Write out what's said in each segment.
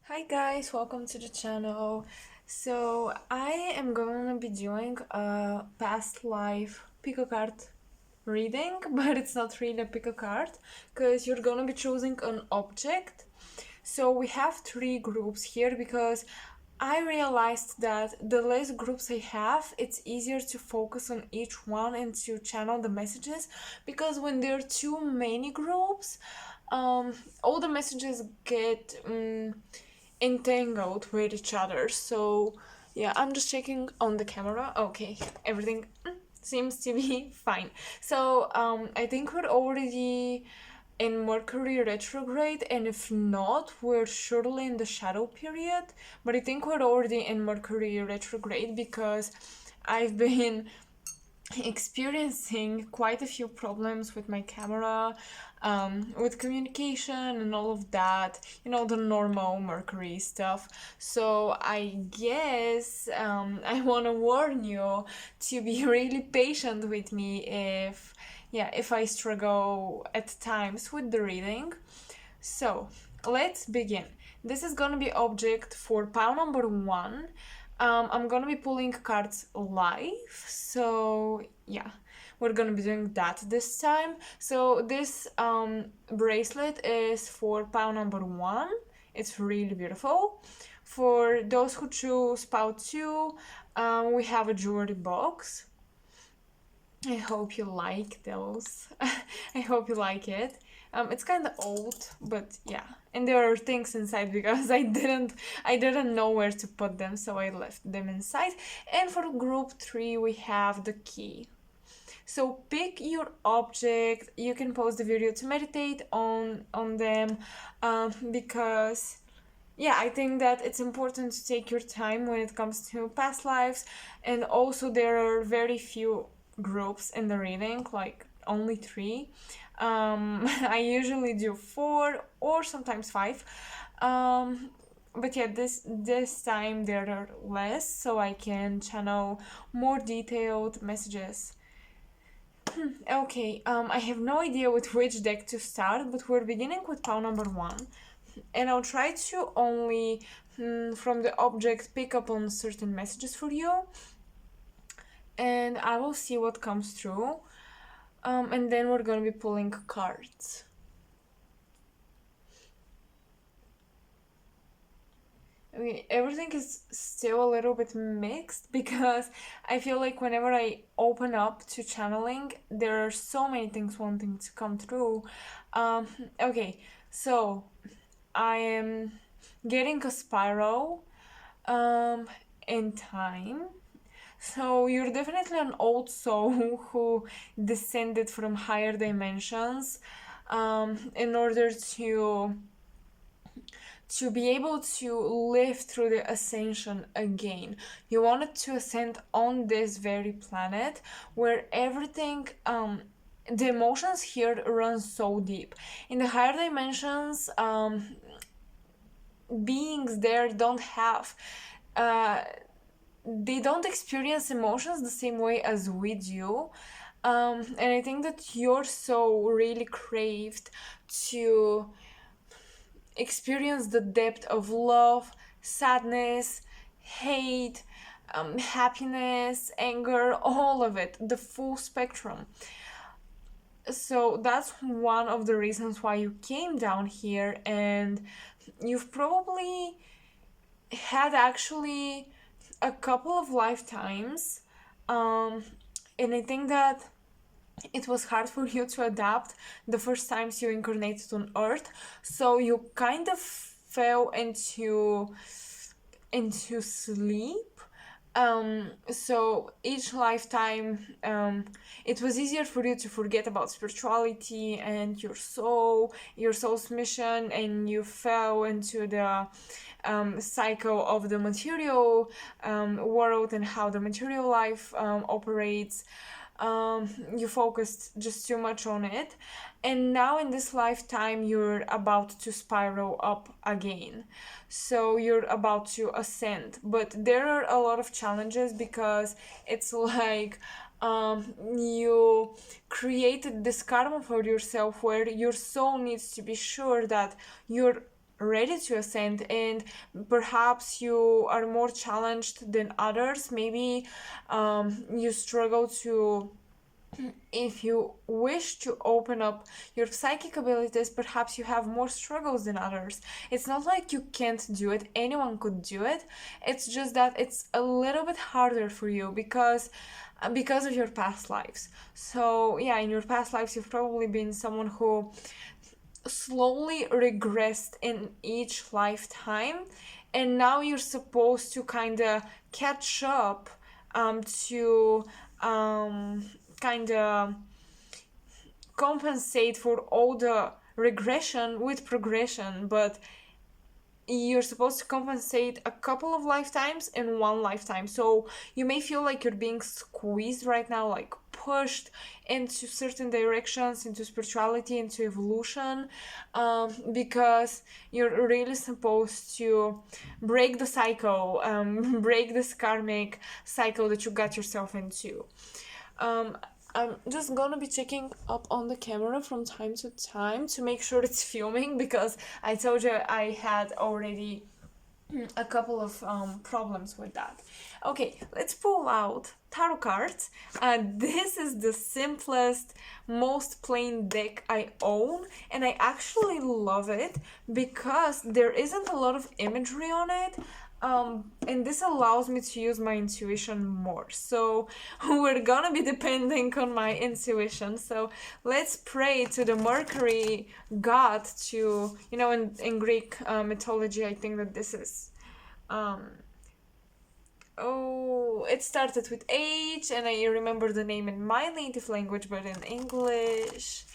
Hi guys, welcome to the channel. So I am going to be doing a past life pick a card reading, but it's not really a pick a card because you're going to be choosing an object. So we have three groups here because I realized that the less groups I have, it's easier to focus on each one and to channel the messages, because when there are too many groups, all the messages get entangled with each other. So yeah, I'm just checking on the camera. Okay, everything seems to be fine. So I think we're already in Mercury retrograde, and if not, we're surely in the shadow period. But I think we're already in Mercury retrograde because I've been experiencing quite a few problems with my camera, with communication and all of that, the normal Mercury stuff. So I guess I want to warn you to be really patient with me if I struggle at times with the reading. So let's begin. This is gonna be object for pile number 1. I'm gonna be pulling cards live, so yeah, we're gonna be doing that this time. So this bracelet is for pile number 1. It's really beautiful. For those who choose pile 2, we have a jewelry box. I hope you like those. I hope you like it. It's kind of old, but yeah. And there are things inside because I didn't know where to put them, so I left them inside. And for group 3, we have the key. So pick your object. You can pause the video to meditate on them, because yeah, I think that it's important to take your time when it comes to past lives. And also there are very few groups in the reading, like only 3. I usually do 4 or sometimes 5. But yeah, this time there are less, so I can channel more detailed messages. Okay, I have no idea with which deck to start, but we're beginning with pile number 1. And I'll try to only from the object pick up on certain messages for you, and I will see what comes through, and then we're gonna be pulling cards. Okay, everything is still a little bit mixed because I feel like whenever I open up to channeling, there are so many things wanting to come through. Okay, so I am getting a spiral in time. So you're definitely an old soul who descended from higher dimensions, in order to be able to live through the ascension again. You wanted to ascend on this very planet where everything, the emotions here run so deep. In the higher dimensions, beings there don't have, they don't experience emotions the same way as we do. And I think that your soul really craved to experience the depth of love, sadness, hate, happiness, anger, all of it, the full spectrum. So that's one of the reasons why you came down here, and you've probably had actually a couple of lifetimes, and I think that it was hard for you to adapt the first times you incarnated on Earth, so you kind of fell into sleep. So each lifetime, it was easier for you to forget about spirituality and your soul's mission, and you fell into the cycle of the material world and how the material life operates. You focused just too much on it, and now in this lifetime you're about to spiral up again, so you're about to ascend. But there are a lot of challenges because it's like, you created this karma for yourself where your soul needs to be sure that you're ready to ascend, and perhaps you are more challenged than others. Maybe you struggle to, if you wish to open up your psychic abilities, perhaps you have more struggles than others. It's not like you can't do it, anyone could do it. It's just that it's a little bit harder for you because of your past lives. So yeah, in your past lives you've probably been someone who slowly regressed in each lifetime, and now you're supposed to kind of catch up to kind of compensate for all the regression with progression, but you're supposed to compensate a couple of lifetimes in one lifetime. So you may feel like you're being squeezed right now, like pushed into certain directions, into spirituality, into evolution, because you're really supposed to break the cycle, break this karmic cycle that you got yourself into. I'm just gonna be checking up on the camera from time to time to make sure it's filming, because I told you I had already a couple of problems with that. Okay, let's pull out tarot cards. This is the simplest, most plain deck I own, and I actually love it because there isn't a lot of imagery on it. And this allows me to use my intuition more. So we're gonna be depending on my intuition. So let's pray to the Mercury god to, in Greek mythology, I think that this is, it started with H, and I remember the name in my native language, but in English,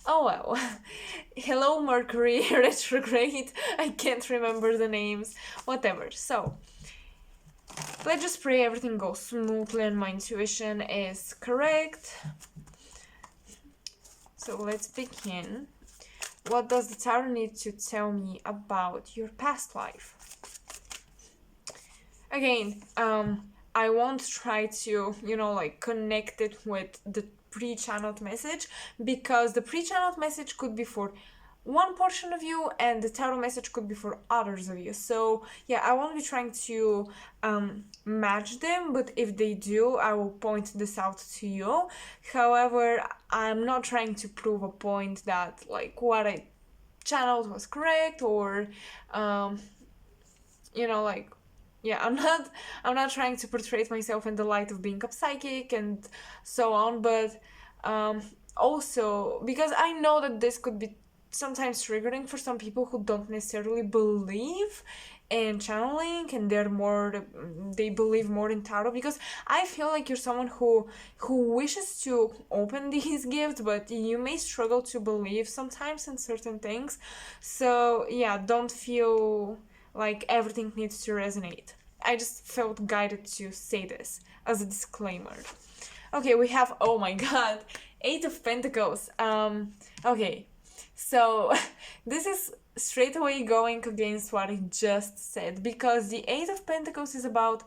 oh well. Hello Mercury retrograde. I can't remember the names. Whatever. So let's just pray everything goes smoothly and my intuition is correct. So let's begin. What does the tarot need to tell me about your past life? Again, I won't try to, connect it with the pre-channeled message, because the pre-channeled message could be for one portion of you and the tarot message could be for others of you. So yeah, I won't be trying to match them, but if they do, I will point this out to you. However, I'm not trying to prove a point that like what I channeled was correct, or yeah, I'm not trying to portray myself in the light of being a psychic and so on, but also because I know that this could be sometimes triggering for some people who don't necessarily believe in channeling, and they believe more in tarot, because I feel like you're someone who wishes to open these gifts, but you may struggle to believe sometimes in certain things. So yeah, don't feel like everything needs to resonate. I just felt guided to say this as a disclaimer. Okay, we have, oh my god, 8 of Pentacles. Okay, so this is straight away going against what I just said, because the 8 of Pentacles is about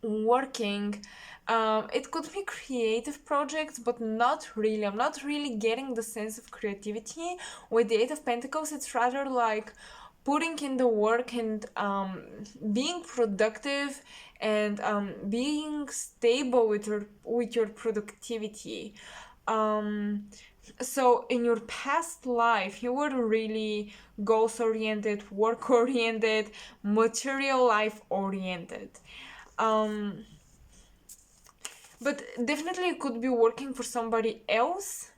working. It could be creative projects, but not really. I'm not really getting the sense of creativity with the 8 of Pentacles. It's rather like putting in the work and being productive and being stable with your productivity. So in your past life, you were really goals oriented, work oriented, material life oriented. But definitely you could be working for somebody else,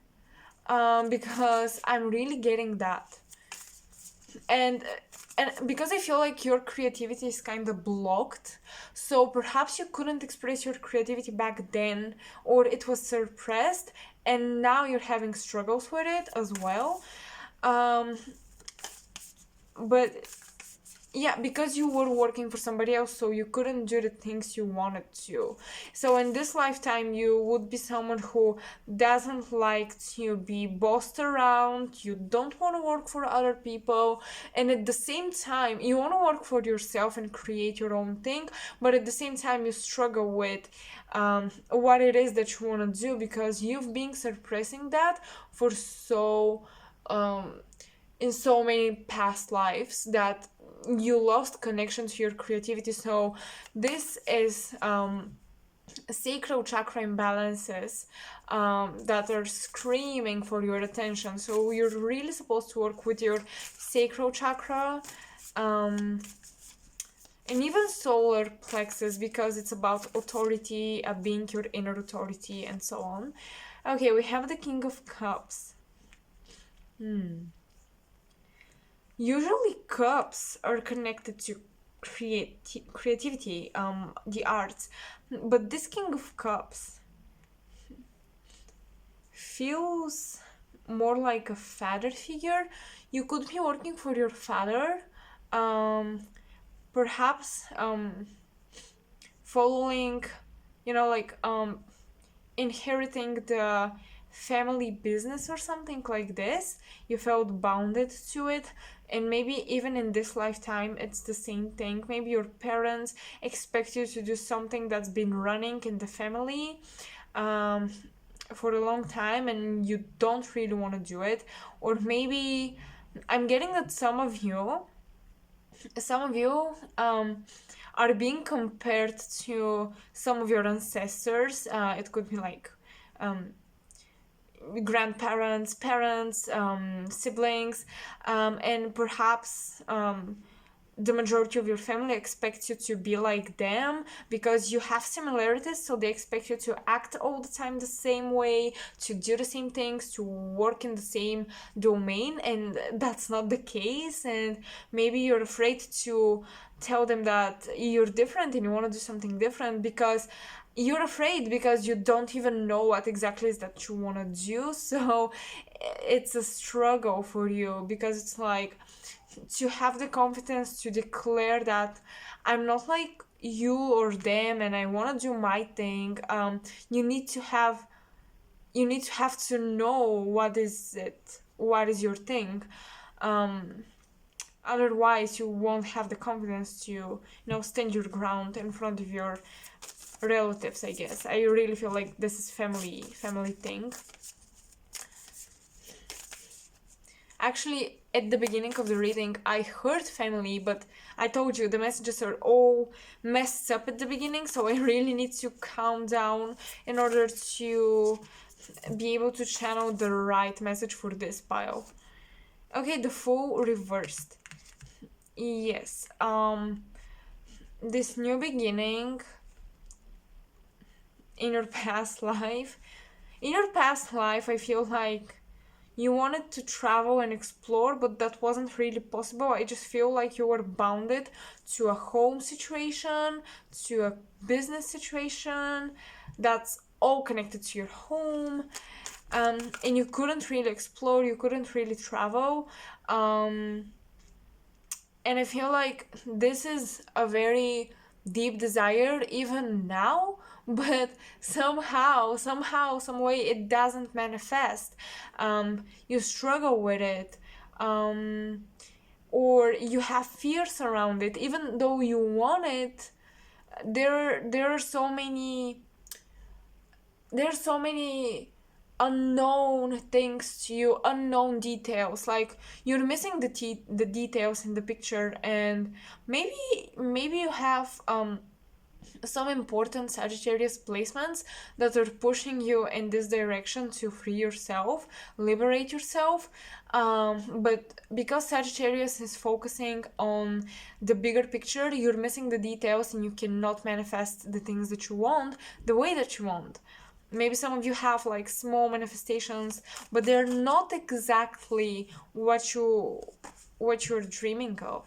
because I'm really getting that. And because I feel like your creativity is kind of blocked, so perhaps you couldn't express your creativity back then, or it was suppressed, and now you're having struggles with it as well. But yeah, because you were working for somebody else, so you couldn't do the things you wanted to. So in this lifetime, you would be someone who doesn't like to be bossed around. You don't want to work for other people, and at the same time you want to work for yourself and create your own thing, but at the same time you struggle with what it is that you want to do, because you've been suppressing that for so in so many past lives that you lost connection to your creativity. So this is sacral chakra imbalances that are screaming for your attention. So you're really supposed to work with your sacral chakra, and even solar plexus, because it's about authority, being your inner authority, and so on. Okay, we have the King of Cups. Usually cups are connected to creativity, the arts, but this King of Cups feels more like a father figure. You could be working for your father, perhaps following, like inheriting the family business or something like this. You felt bounded to it, and maybe even in this lifetime it's the same thing. Maybe your parents expect you to do something that's been running in the family for a long time, and you don't really want to do it. Or maybe I'm getting that some of you are being compared to some of your ancestors. It could be like grandparents, parents, siblings, and perhaps the majority of your family expects you to be like them because you have similarities, so they expect you to act all the time the same way, to do the same things, to work in the same domain, and that's not the case. And maybe you're afraid to tell them that you're different and you want to do something different because you're afraid, because you don't even know what exactly is that you want to do. So it's a struggle for you, because it's like, to have the confidence to declare that I'm not like you or them and I want to do my thing. You need to have to know what is your thing. Otherwise you won't have the confidence to stand your ground in front of your relatives, I guess. I really feel like this is family thing. Actually, at the beginning of the reading, I heard family, but I told you the messages are all messed up at the beginning, so I really need to calm down in order to be able to channel the right message for this pile. Okay, the Fool reversed. Yes, this new beginning in your past life. In your past life, I feel like you wanted to travel and explore, but that wasn't really possible. I just feel like you were bounded to a home situation, to a business situation that's all connected to your home, and you couldn't really explore, you couldn't really travel. And I feel like this is a very deep desire even now, but somehow, some way it doesn't manifest. You struggle with it, or you have fears around it. Even though you want it, there are so many unknown things to you, unknown details. Like, you're missing the details in the picture, and maybe you have some important Sagittarius placements that are pushing you in this direction to free yourself, liberate yourself. But because Sagittarius is focusing on the bigger picture, you're missing the details and you cannot manifest the things that you want the way that you want. Maybe some of you have like small manifestations, but they're not exactly what you're dreaming of.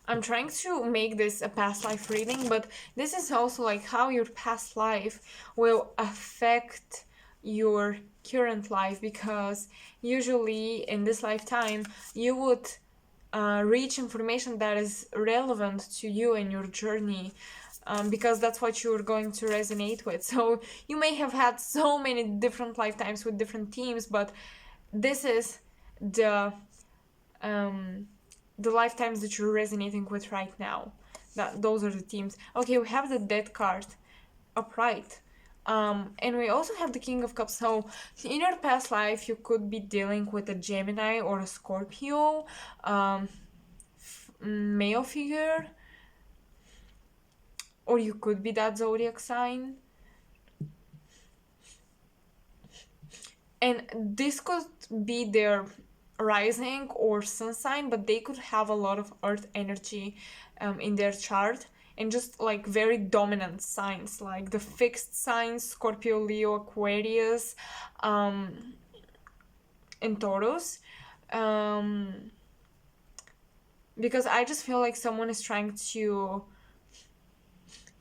I'm trying to make this a past life reading, but this is also like how your past life will affect your current life, because usually in this lifetime you would reach information that is relevant to you in your journey, because that's what you're going to resonate with. So you may have had so many different lifetimes with different themes, but this is the lifetimes that you're resonating with right now. Those are the themes. Okay, we have the Death card upright. And we also have the King of Cups. So in your past life, you could be dealing with a Gemini or a Scorpio, um, male figure, or you could be that zodiac sign. And this could be their rising or sun sign, but they could have a lot of earth energy in their chart, and just like very dominant signs like the fixed signs Scorpio, Leo, Aquarius, um, and Taurus. Um, because I just feel like someone is trying to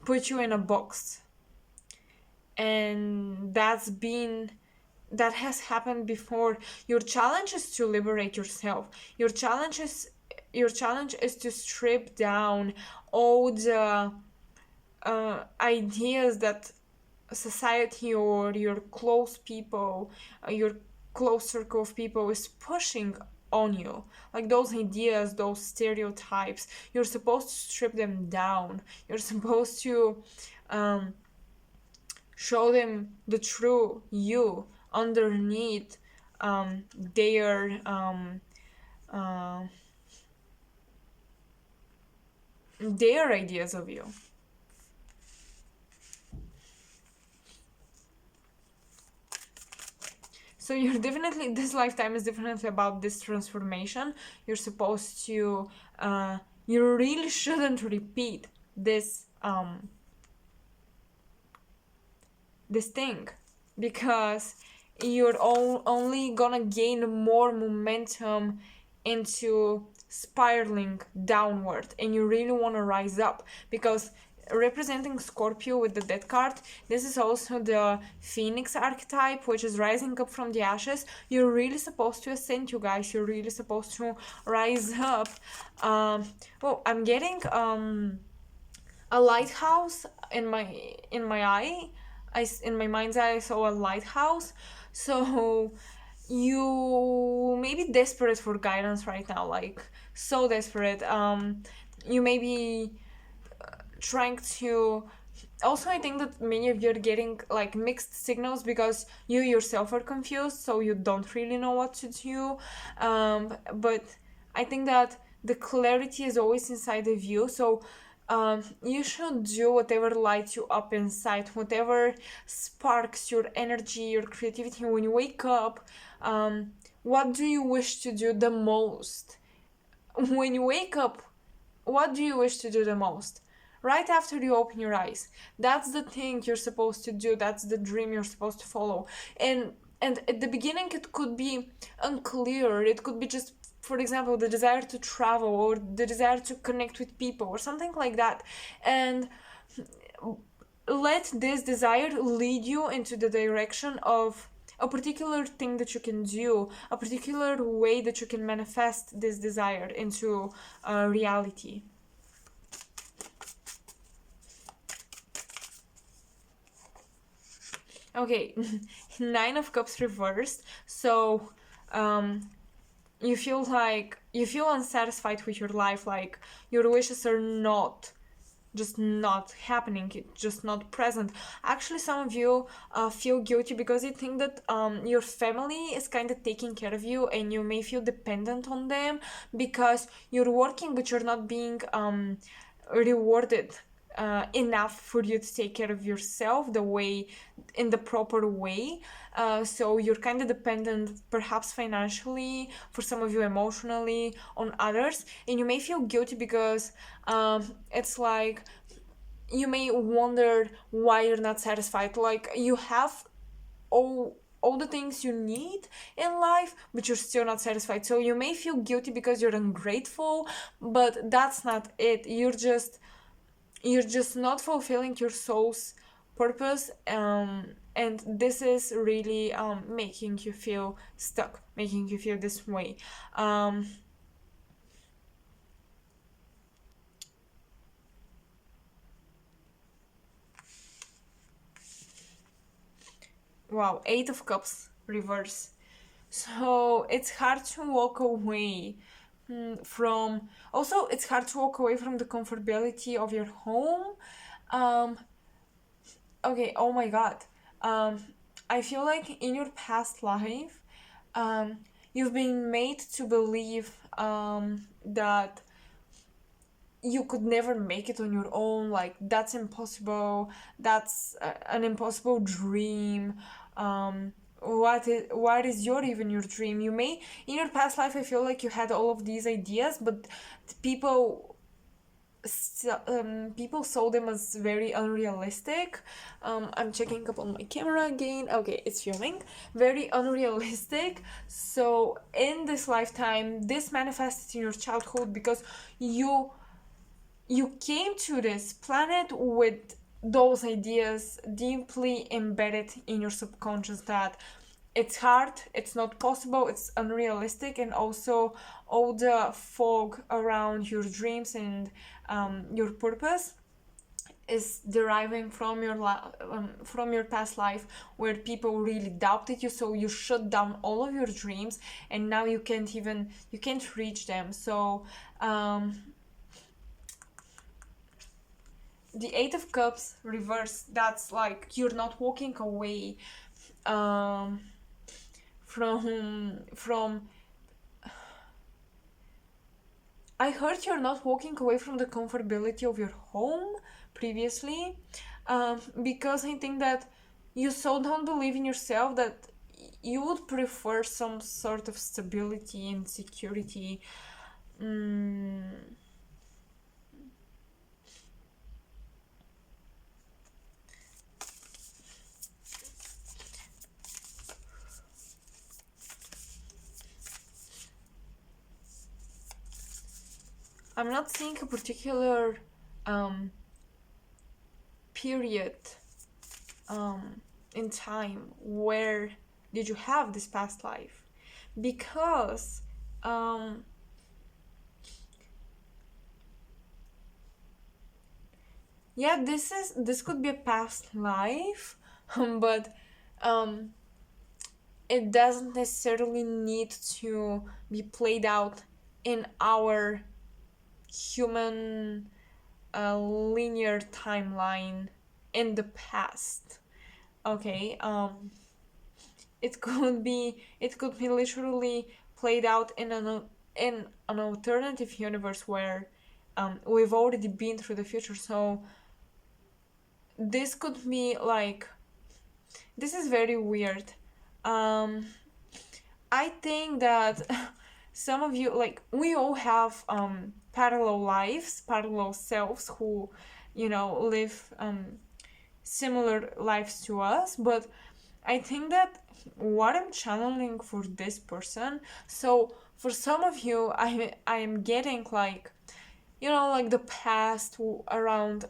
put you in a box, and that has happened before. Your challenge is to liberate yourself. Your challenge is to strip down all the ideas that society or your close people, your close circle of people is pushing on you. Like those ideas, those stereotypes, you're supposed to strip them down. You're supposed to um, show them the true you underneath their uh, their ideas of you. So you're definitely, this lifetime is definitely about this transformation. You're supposed to you really shouldn't repeat this thing, because you're only gonna gain more momentum into spiraling downward, and you really want to rise up, because representing Scorpio with the death card, this is also the Phoenix archetype, which is rising up from the ashes. You're really supposed to ascend, you guys. You're really supposed to rise up. Oh, I'm getting a lighthouse in my eye. In my mind's eye, I saw a lighthouse. So you may be desperate for guidance right now, like so desperate. You may be trying to. Also, I think that many of you are getting like mixed signals because you yourself are confused, so you don't really know what to do. But I think that the clarity is always inside of you, so you should do whatever lights you up inside, whatever sparks your energy, your creativity. When you wake up, what do you wish to do the most? When you wake up, what do you wish to do the most? Right after you open your eyes. That's the thing you're supposed to do. That's the dream you're supposed to follow. And at the beginning, it could be unclear. It could be just, for example, the desire to travel or the desire to connect with people or something like that. And let this desire lead you into the direction of a particular thing that you can do, a particular way that you can manifest this desire into reality. Okay, Nine of Cups reversed. So, you feel unsatisfied with your life, like your wishes are not happening, it's just not present. Actually, some of you feel guilty because you think that your family is kind of taking care of you, and you may feel dependent on them because you're working but you're not being rewarded enough for you to take care of yourself in the proper way. So you're kind of dependent, perhaps financially, for some of you emotionally, on others, and you may feel guilty because it's like you may wonder why you're not satisfied. Like you have all the things you need in life, but you're still not satisfied. So you may feel guilty because you're ungrateful, but that's not it. You're just not fulfilling your soul's purpose, and this is really making you feel stuck, making you feel this way. Wow, Eight of Cups reverse. So it's hard to walk away from. Also, it's hard to walk away from the comfortability of your home. Um, okay, oh my god. um, I feel like in your past life, um, you've been made to believe that you could never make it on your own, like that's impossible, that's an impossible dream. What is your even your dream? You may, in your past life, I feel like you had all of these ideas, but people people saw them as very unrealistic. I'm checking up on my camera again. Okay, it's filming. Very unrealistic. So in this lifetime, this manifested in your childhood because you came to this planet with those ideas deeply embedded in your subconscious, that it's hard, it's not possible, it's unrealistic, and also all the fog around your dreams and your purpose is deriving from from your past life, where people really doubted you, so you shut down all of your dreams, and now you can't reach them. So the Eight of Cups reverse, that's like you're not walking away um, from I heard you're not walking away from the comfortability of your home previously, because I think that you so don't believe in yourself that you would prefer some sort of stability and security. mm, I'm not seeing a particular um, period in time where did you have this past life, because um, yeah, this could be a past life, but um, it doesn't necessarily need to be played out in our human linear timeline in the past. Okay, it could be literally played out in an alternative universe where we've already been through the future. So this could be like, this is very weird. um I think that some of you, like, we all have parallel lives, parallel selves who live similar lives to us. But I think that what I'm channeling for this person, so for some of you, I am getting like, like the past around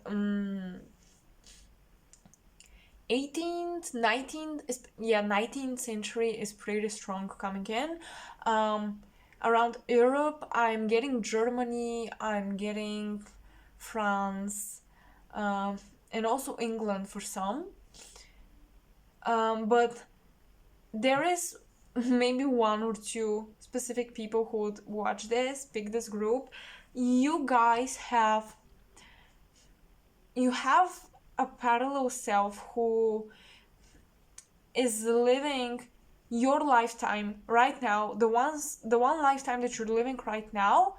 18th, 19th, yeah, 19th century is pretty strong coming in. Um, Around Europe, I'm getting Germany, I'm getting France, um, and also England for some. But there is maybe one or two specific people who would watch this, pick this group. You guys have a parallel self who is living your lifetime right now. The one lifetime that you're living right now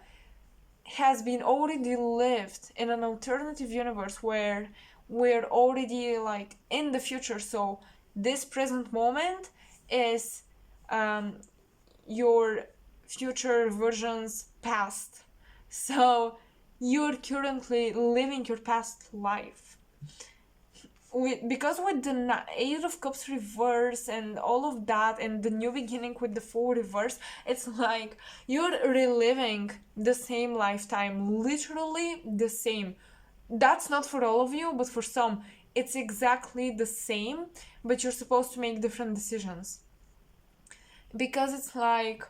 has been already lived in an alternative universe where we're already like in the future. So this present moment is um, your future version's past. So you're currently living your past life. Because with the Eight of Cups reverse and all of that, and the new beginning with the Four reverse, it's like you're reliving the same lifetime, literally the same. That's not for all of you, but for some, it's exactly the same, but you're supposed to make different decisions. Because it's like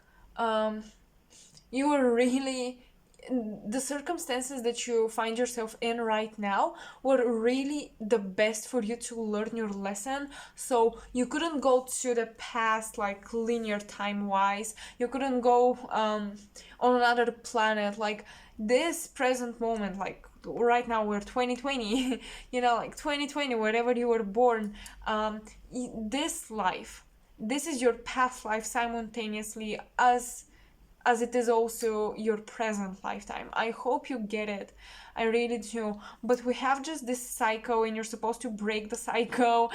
you are really, the circumstances that you find yourself in right now were really the best for you to learn your lesson. So you couldn't go to the past like linear time wise, you couldn't go on another planet. Like this present moment, like right now we're 2020, you know, like 2020, wherever you were born, this life, this is your past life simultaneously as it is also your present lifetime. I hope you get it. I really do. But we have just this cycle, and you're supposed to break the cycle.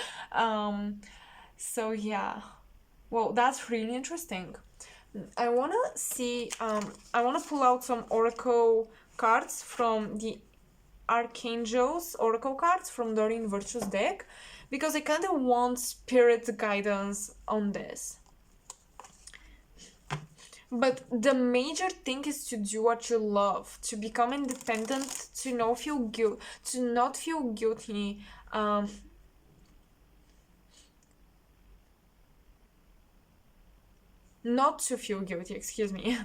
So yeah. Well, that's really interesting. I wanna see. I wanna pull out some oracle cards from the Archangels oracle cards from Doreen Virtue's deck, because I kind of want spirit guidance on this. But the major thing is to do what you love, to become independent, to not feel guilty. Not to feel guilty, excuse me.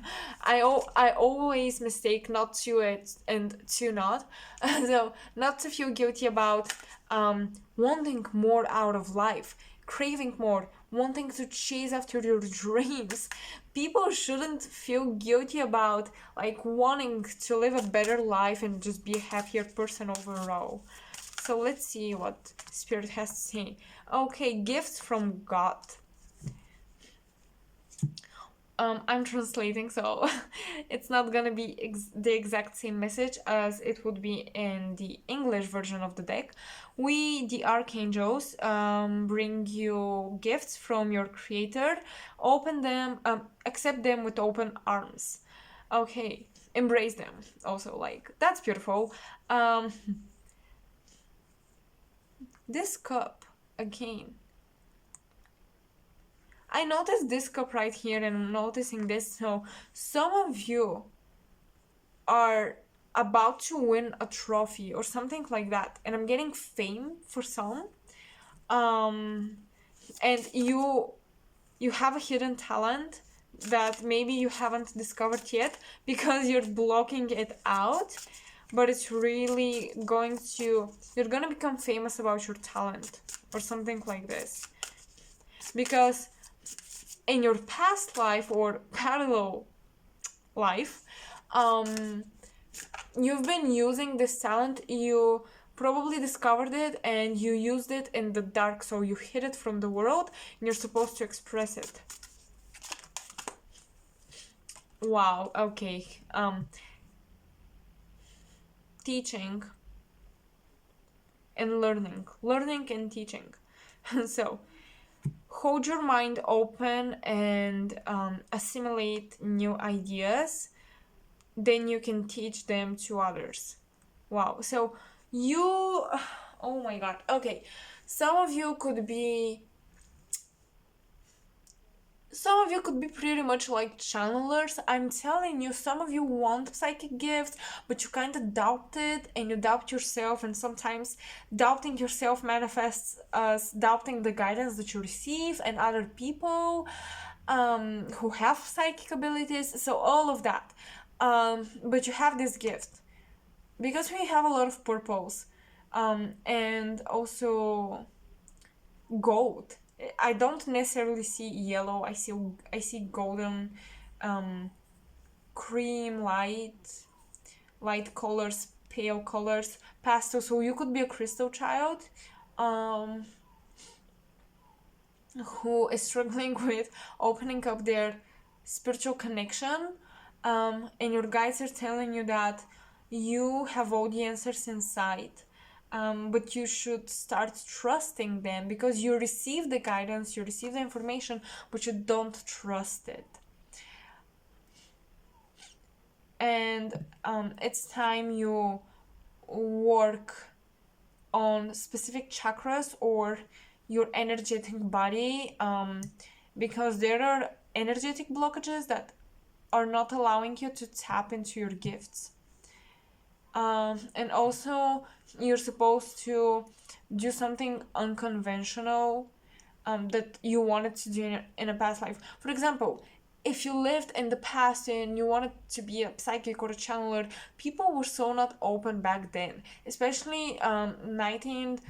I always mistake not to it and to not. So not to feel guilty about wanting more out of life, craving more, wanting to chase after your dreams. People shouldn't feel guilty about like wanting to live a better life and just be a happier person overall. So let's see what Spirit has to say. Okay, gifts from God. I'm translating, so it's not gonna be the exact same message as it would be in the English version of the deck. We, the archangels, bring you gifts from your creator. Open them, accept them with open arms. Okay, embrace them. Also, like, that's beautiful. This cup, again. I noticed this cup right here, and I'm noticing this. So some of you are about to win a trophy or something like that, and I'm getting fame for some. And you have a hidden talent that maybe you haven't discovered yet because you're blocking it out, but it's really you're gonna become famous about your talent or something like this, because in your past life or parallel life, you've been using this talent. You probably discovered it and you used it in the dark, so you hid it from the world and you're supposed to express it. Wow, okay. Teaching and learning and teaching. So hold your mind open and assimilate new ideas, then you can teach them to others. Wow. So oh my god. Okay, some of you could be pretty much like channelers. I'm telling you, some of you want psychic gifts, but you kind of doubt it, and you doubt yourself, and sometimes doubting yourself manifests as doubting the guidance that you receive and other people who have psychic abilities. So all of that. But you have this gift because we have a lot of purples, and also gold. I don't necessarily see yellow. I see golden, cream, light colors, pale colors, pastel. So you could be a crystal child, who is struggling with opening up their spiritual connection, and your guides are telling you that you have all the answers inside. But you should start trusting them because you receive the guidance, you receive the information, but you don't trust it. And it's time you work on specific chakras or your energetic body, because there are energetic blockages that are not allowing you to tap into your gifts. And also you're supposed to do something unconventional, that you wanted to do in a past life. For example, if you lived in the past and you wanted to be a psychic or a channeler, people were so not open back then, especially 19th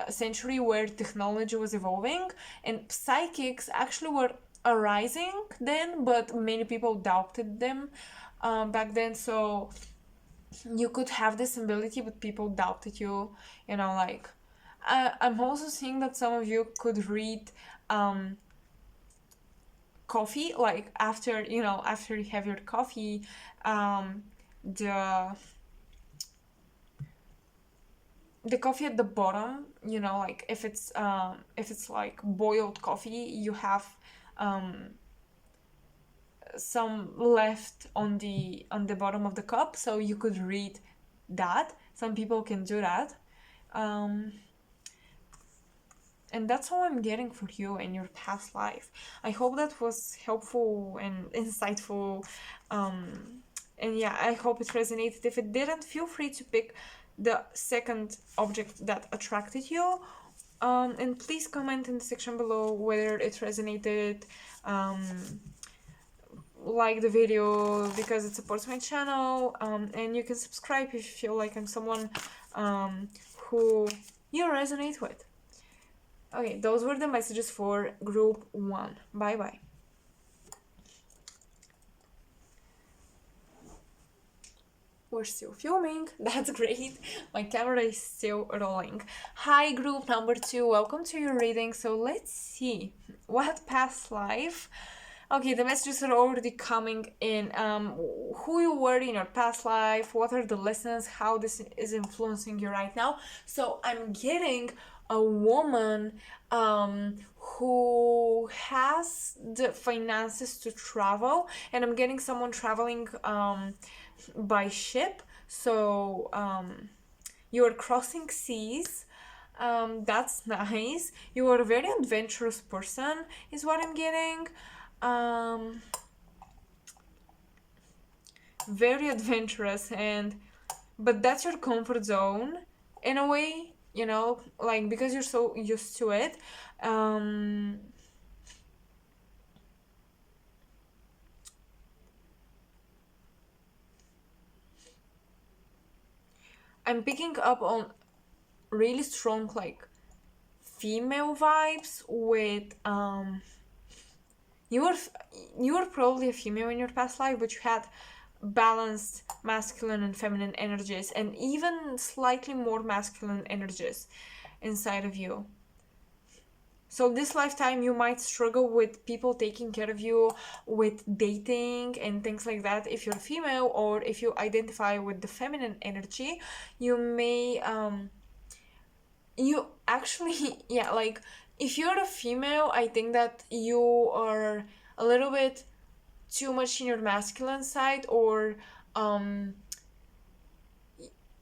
century, where technology was evolving, and psychics actually were arising then, but many people doubted them back then. So you could have this ability, but people doubted you, you know, like, I'm also seeing that some of you could read coffee, like after, you know, after you have your coffee, the the coffee at the bottom, you know, like if it's like boiled coffee, you have some left on the bottom of the cup, so you could read that. Some people can do that. um and that's all I'm getting for you in your past life. I hope that was helpful and insightful. And yeah, I hope it resonated. If it didn't, feel free to pick the second object that attracted you. And please comment in the section below whether it resonated. Like the video because it supports my channel. And you can subscribe if you feel like I'm someone who you resonate with. Okay, those were the messages for group 1. Bye bye. We're still filming. That's great. My camera is still rolling. Hi, group number 2. Welcome to your reading. So let's see what past life. Okay, the messages are already coming in. Who you were in your past life, what are the lessons, how this is influencing you right now. So I'm getting a woman who has the finances to travel, and I'm getting someone traveling by ship. So you are crossing seas. That's nice. You are a very adventurous person, is what I'm getting. Very adventurous, but that's your comfort zone in a way, you know, like because you're so used to it. I'm picking up on really strong like female vibes with you were probably a female in your past life, but you had balanced masculine and feminine energies, and even slightly more masculine energies inside of you. So this lifetime you might struggle with people taking care of you, with dating and things like that. If you're female, or if you identify with the feminine energy, you may you actually yeah, like if you're a female, I think that you are a little bit too much in your masculine side, or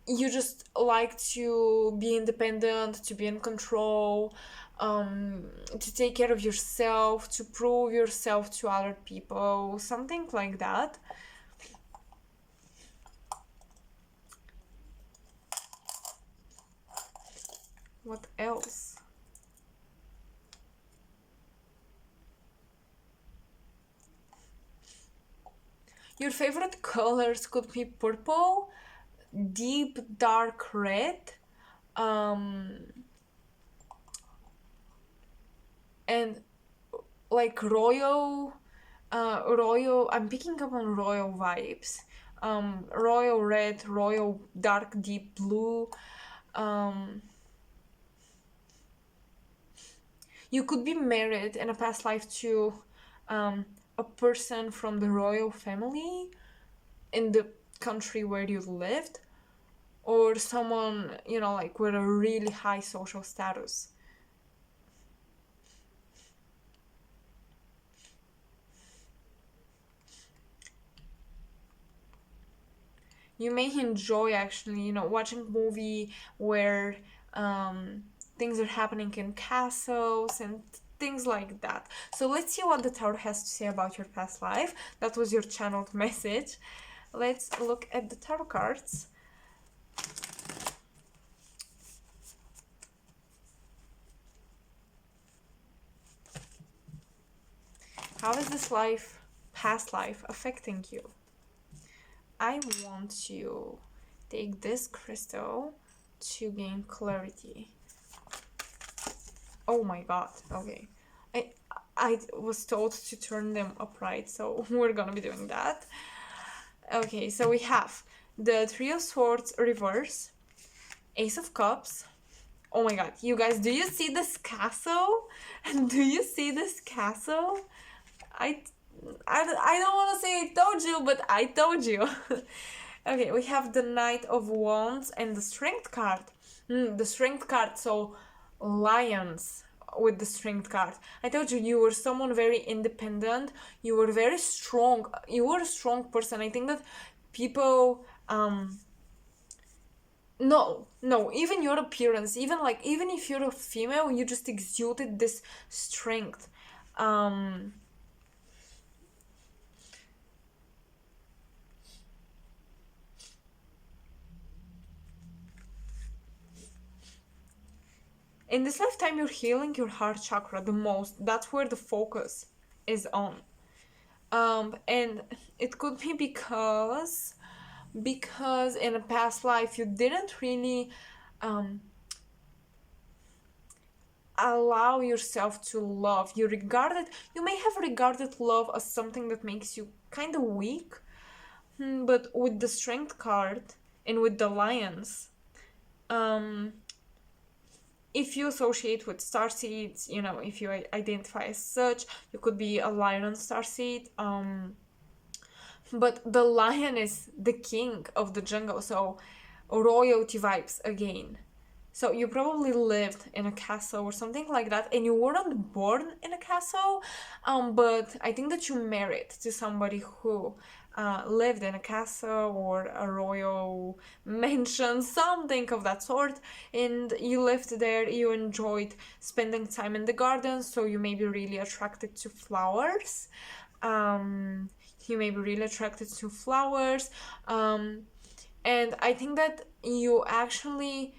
you just like to be independent, to be in control, to take care of yourself, to prove yourself to other people, something like that. What else? Your favorite colors could be purple, deep dark red, and like royal, I'm picking up on royal vibes. Royal red, royal dark deep blue. You could be married in a past life to a person from the royal family in the country where you lived, or someone, you know, like with a really high social status. You may enjoy actually, you know, watching a movie where things are happening in castles and things like that. So let's see what the tarot has to say about your past life. That was your channeled message. Let's look at the tarot cards. How is this life, past life, affecting you? I want to take this crystal to gain clarity. Oh my god, okay. I was told to turn them upright, so we're gonna be doing that. Okay, so we have the Three of Swords reverse, Ace of Cups. Oh my god, you guys, do you see this castle? Do you see this castle? I, I don't want to say I told you, but I told you. Okay, we have the Knight of Wands and the Strength card. The Strength card, so lions with the Strength card. I told you, you were someone very independent. You were very strong. You were a strong person. I think that people no, even your appearance, even if you're a female, you just exuded this strength. In this lifetime, you're healing your heart chakra the most. That's where the focus is on. And it could be because in a past life you didn't really allow yourself to love. You may have regarded love as something that makes you kind of weak. But with the Strength card and with the lions, if you associate with starseeds, if you identify as such, you could be a lion starseed. But the lion is the king of the jungle, so royalty vibes again. So you probably lived in a castle or something like that, and you weren't born in a castle, but I think that you married to somebody who lived in a castle or a royal mansion, something of that sort, and you lived there. You enjoyed spending time in the garden, so you may be really attracted to flowers. You may be really attracted to flowers, and I think that you actually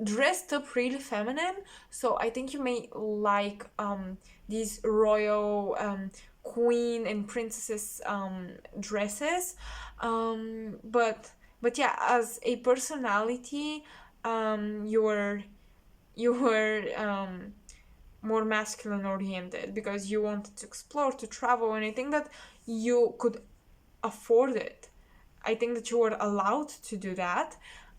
dressed up really feminine, so I think you may like these royal queen and princesses dresses, but yeah, as a personality, you were more masculine oriented because you wanted to explore, to travel, and I think that you could afford it. I think that you were allowed to do that,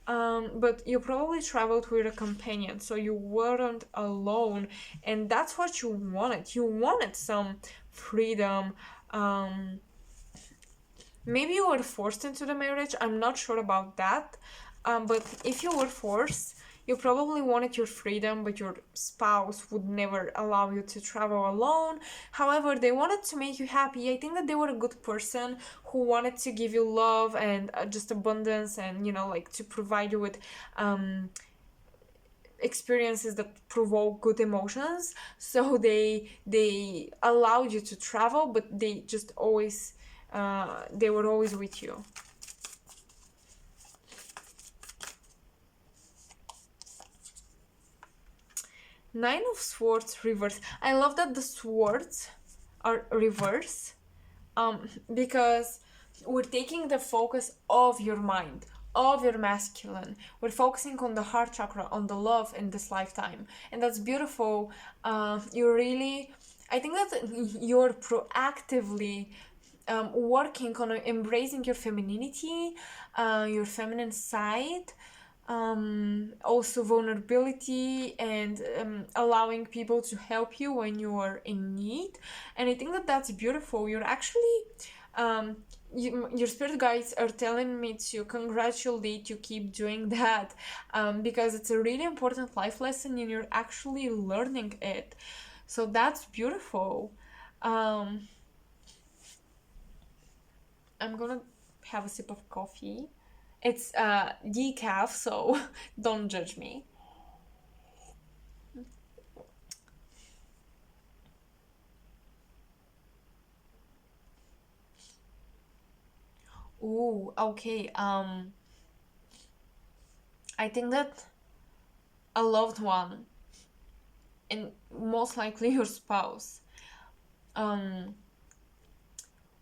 but you probably traveled with a companion, so you weren't alone, and that's what you wanted. You wanted some freedom. Maybe you were forced into the marriage. I'm not sure about that, but if you were forced, you probably wanted your freedom, but your spouse would never allow you to travel alone. However, they wanted to make you happy. I think that they were a good person who wanted to give you love and just abundance, and like to provide you with experiences that provoke good emotions. So they allowed you to travel, but they just always they were always with you. Nine of Swords reverse. I love that the swords are reverse, because we're taking the focus of your mind, of your masculine. We're focusing on the heart chakra, on the love in this lifetime, and that's beautiful. I think that you're proactively working on embracing your femininity, your feminine side, also vulnerability, and allowing people to help you when you are in need. And I think that that's beautiful. You're actually your spirit guides are telling me to congratulate you, keep doing that, because it's a really important life lesson and you're actually learning it, so that's beautiful. I'm gonna have a sip of coffee. It's decaf, so don't judge me. Ooh, okay. I think that a loved one, and most likely your spouse, um,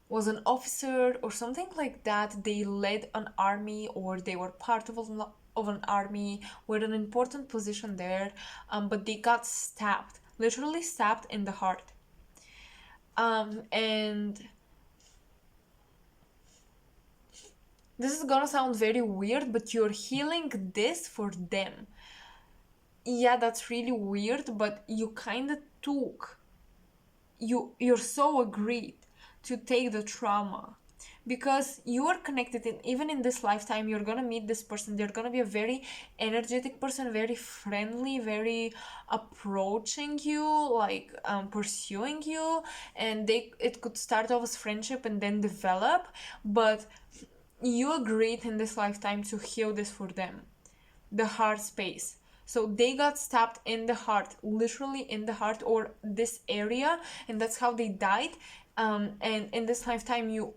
was an officer or something like that. They led an army, or they were part of an army with an important position there, but they got stabbed, literally stabbed in the heart. And This is gonna sound very weird, but you're healing this for them. Yeah, that's really weird, but you kind of took, you're so agreed to take the trauma because you are connected, and even in this lifetime you're gonna meet this person. They're gonna be a very energetic person, very friendly, very approaching you, like pursuing you, and it could start off as friendship and then develop, but you agreed in this lifetime to heal this for them, the heart space. So they got stabbed in the heart, literally in the heart or this area, and that's how they died. And in this lifetime, you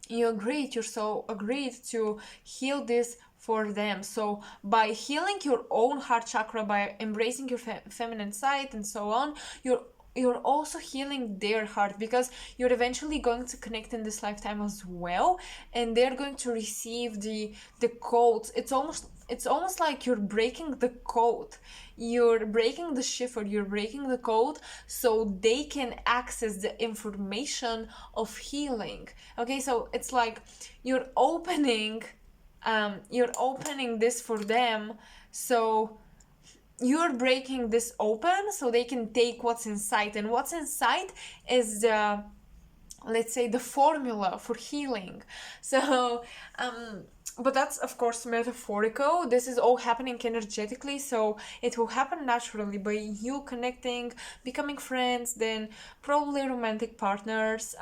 agreed, you're so agreed to heal this for them. So by healing your own heart chakra, by embracing your feminine side and so on, you're also healing their heart, because you're eventually going to connect in this lifetime as well, and they're going to receive the codes. It's almost like you're breaking the code, you're breaking the shifter, you're breaking the code, so they can access the information of healing. Okay, so it's like you're opening this for them, so you're breaking this open so they can take what's inside, and what's inside is the, let's say, the formula for healing. So but that's of course metaphorical. This is all happening energetically, so it will happen naturally by you connecting, becoming friends, then probably romantic partners.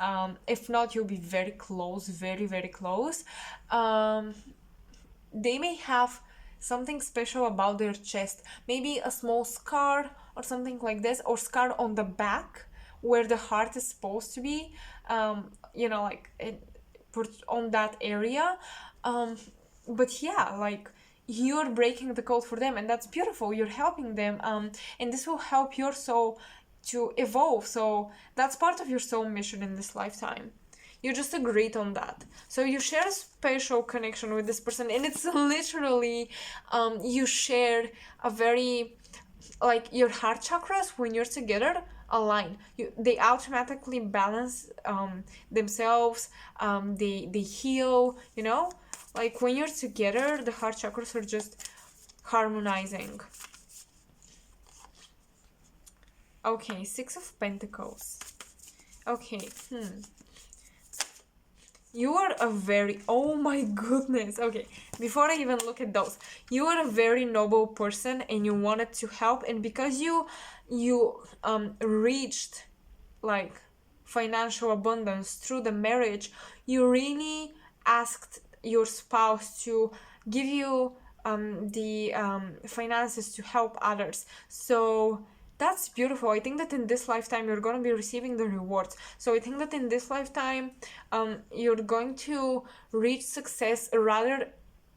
If not, you'll be very close, very very close. They may have something special about their chest, maybe a small scar or something like this, or scar on the back where the heart is supposed to be, like put on that area. But yeah, like you're breaking the code for them, and that's beautiful. You're helping them, and this will help your soul to evolve. So that's part of your soul mission in this lifetime. You just agreed on that. So you share a special connection with this person, and it's literally, you share a very, like, your heart chakras when you're together align. They automatically balance themselves. They heal. Like when you're together, the heart chakras are just harmonizing. Okay, Six of Pentacles. Okay, You are a very, oh my goodness. Okay, before I even look at those, you are a very noble person, and you wanted to help, and because you reached like financial abundance through the marriage, you really asked your spouse to give you the finances to help others. So that's beautiful. I think that in this lifetime you're going to be receiving the rewards. So I think that in this lifetime you're going to reach success, rather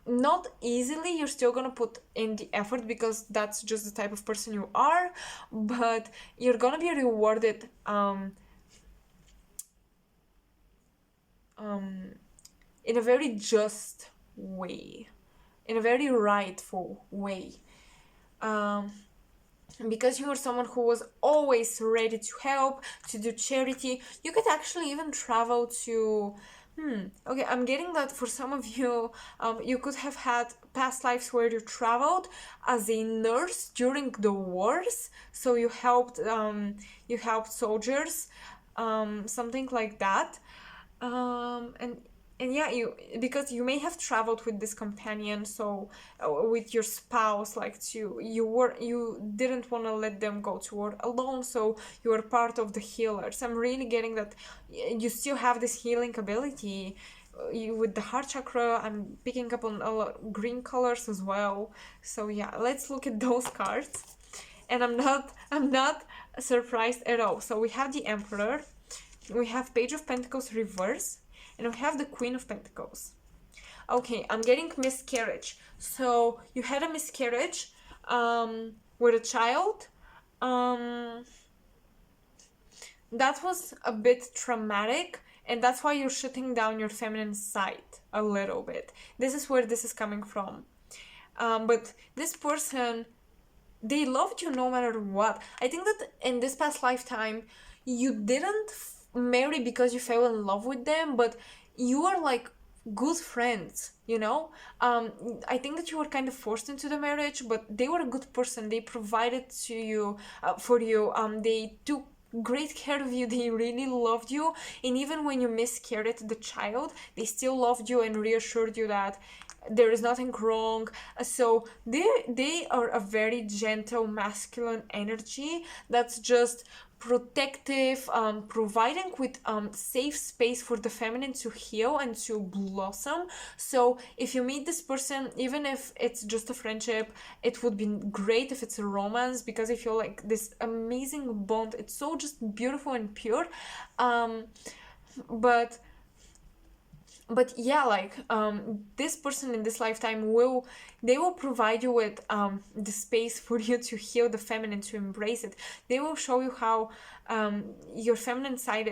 not easily. You're still going to put in the effort because that's just the type of person you are, but you're going to be rewarded in a very just way, in a very rightful way. Because you were someone who was always ready to help, to do charity. You could actually even travel to... Okay, I'm getting that for some of you, you could have had past lives where you traveled as a nurse during the wars. So you helped soldiers, something like that. And yeah, because you may have traveled with this companion, so with your spouse, like you didn't want to let them go to war alone, so you were part of the healers. I'm really getting that you still have this healing ability. With the heart chakra, I'm picking up on a lot of green colors as well. So yeah, let's look at those cards. And I'm not surprised at all. So we have the Emperor, we have Page of Pentacles reverse, and we have the Queen of Pentacles. Okay, I'm getting miscarriage. So you had a miscarriage with a child. That was a bit traumatic, and that's why you're shutting down your feminine side a little bit. This is where this is coming from. But this person, they loved you no matter what. I think that in this past lifetime, you didn't marry because you fell in love with them, but you are like good friends, you know. I think that you were kind of forced into the marriage, but they were a good person. They provided to you, for you. They took great care of you. They really loved you, and even when you miscarried the child, they still loved you and reassured you that there is nothing wrong. So they are a very gentle masculine energy that's just protective, providing with safe space for the feminine to heal and to blossom. So if you meet this person, even if it's just a friendship, it would be great if it's a romance, because I feel like this amazing bond, it's so just beautiful and pure. But yeah, like, this person in this lifetime will provide you with the space for you to heal the feminine, to embrace it. They will show you how your feminine side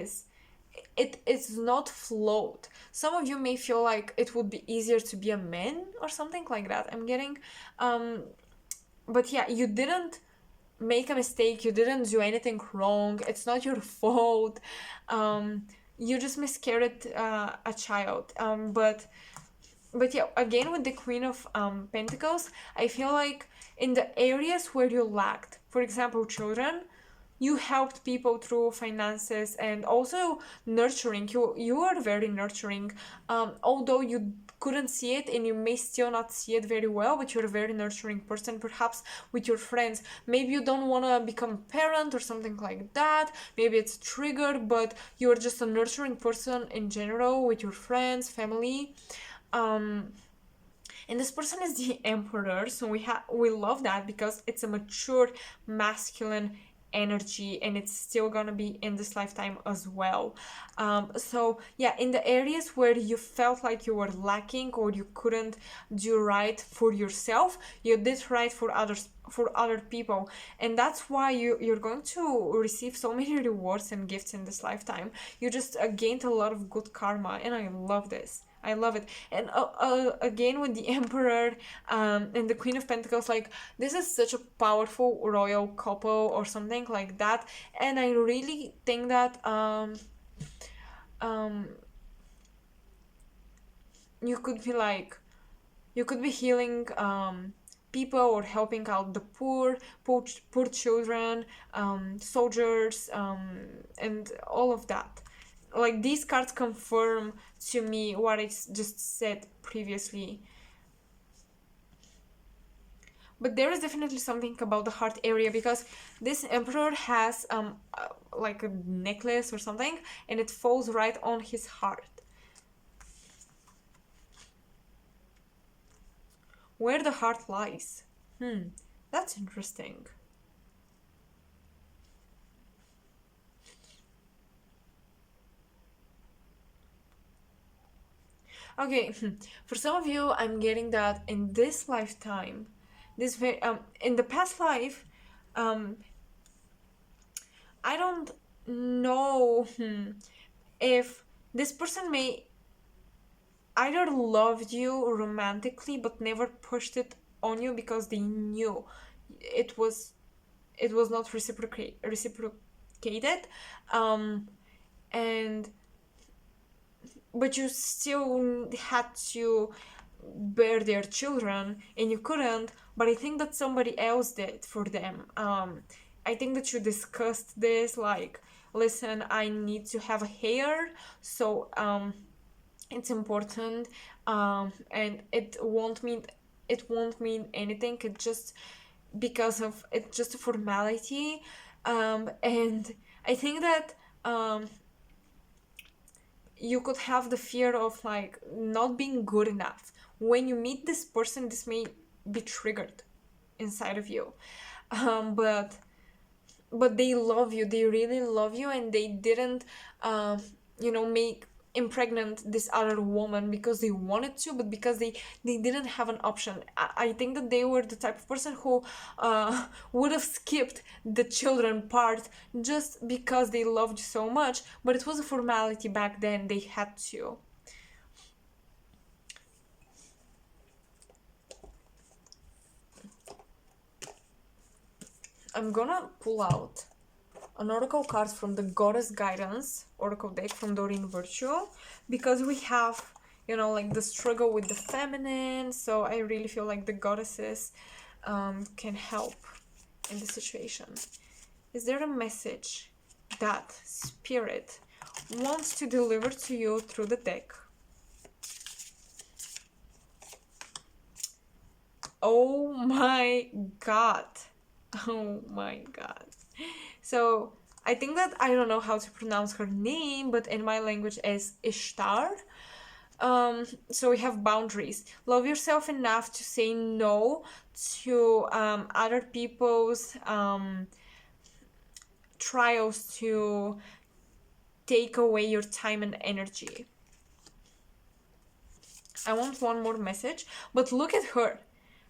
it's not flawed. Some of you may feel like it would be easier to be a man or something like that, I'm getting. But yeah, you didn't make a mistake, you didn't do anything wrong, it's not your fault. You just miscarried a child. But yeah, again, with the Queen of Pentacles, I feel like in the areas where you lacked, for example, children, you helped people through finances and also nurturing. You are very nurturing, although you couldn't see it and you may still not see it very well, but you're a very nurturing person, perhaps with your friends. Maybe you don't want to become a parent or something like that, maybe it's triggered, but you're just a nurturing person in general with your friends, family. And this person is the Emperor, so we love that because it's a mature masculine energy, and it's still gonna be in this lifetime as well. So yeah, in the areas where you felt like you were lacking or you couldn't do right for yourself, you did right for others, for other people, and that's why you're going to receive so many rewards and gifts in this lifetime. You just gained a lot of good karma, and I love this. I love it. And again, with the Emperor and the Queen of Pentacles, like, this is such a powerful royal couple or something like that. And I really think that you could be like, you could be healing people or helping out the poor children, soldiers, and all of that. Like, these cards confirm to me what I just said previously. But there is definitely something about the heart area, because this Emperor has like a necklace or something, and it falls right on his heart. Where the heart lies. That's interesting. Okay, for some of you, I'm getting that in this lifetime, this very in the past life, I don't know if this person may either loved you romantically but never pushed it on you because they knew it was not reciprocated, and but you still had to bear their children and you couldn't, but I think that somebody else did for them. I think that you discussed this, like, listen, I need to have a heir, so it's important, and it won't mean anything, it just because of it's just a formality, and I think that you could have the fear of, like, not being good enough. When you meet this person, this may be triggered inside of you, but they love you, they really love you, and they didn't make impregnate this other woman because they wanted to, but because they didn't have an option. I think that they were the type of person who would have skipped the children part just because they loved you so much, but it was a formality back then, they had to. I'm gonna pull out an oracle card from the Goddess Guidance oracle deck from Doreen Virtue, because we have you know, like the struggle with the feminine. So I really feel like the goddesses can help in the situation. Is there a message that spirit wants to deliver to you through the deck? Oh my god. Oh my god. So I think that I don't know how to pronounce her name, but in my language is Ishtar. So we have boundaries. Love yourself enough to say no to other people's trials to take away your time and energy. I want one more message, but look at her.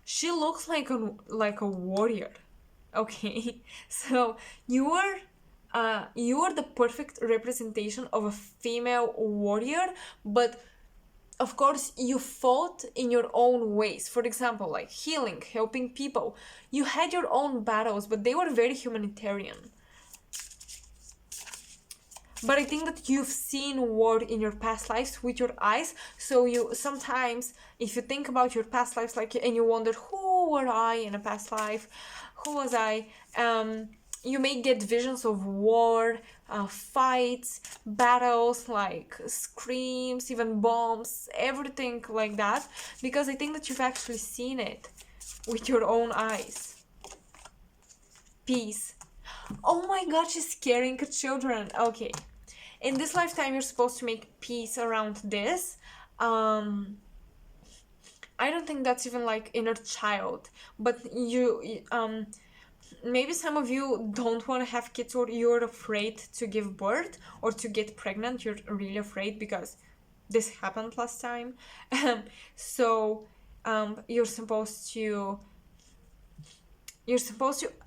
She looks like a warrior. Okay, so you are the perfect representation of a female warrior, but of course you fought in your own ways. For example, like healing, helping people. You had your own battles, but they were very humanitarian. But I think that you've seen war in your past lives with your eyes. So you sometimes, if you think about your past lives, like, and you wonder, who were I in a past life? Who was I? You may get visions of war, fights, battles, like screams, even bombs, everything like that. Because I think that you've actually seen it with your own eyes. Peace. Oh my god, she's scaring children. Okay. In this lifetime, you're supposed to make peace around this. I don't think that's even like inner child, but maybe some of you don't want to have kids, or you're afraid to give birth or to get pregnant. You're really afraid because this happened last time. So you're supposed to,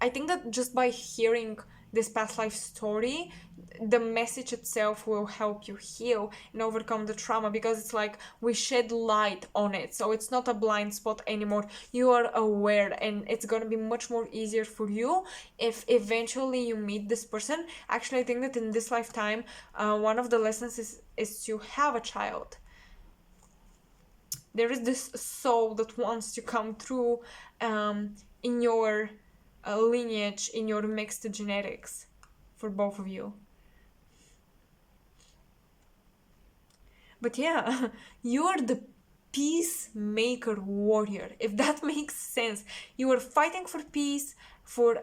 I think that just by hearing this past life story, the message itself will help you heal and overcome the trauma, because it's like we shed light on it, so it's not a blind spot anymore. You are aware, and it's gonna be much more easier for you if eventually you meet this person. Actually, I think that in this lifetime, one of the lessons is to have a child. There is this soul that wants to come through in your lineage, in your mixed genetics, for both of you. But yeah, you are the peacemaker warrior, if that makes sense. You are fighting for peace, for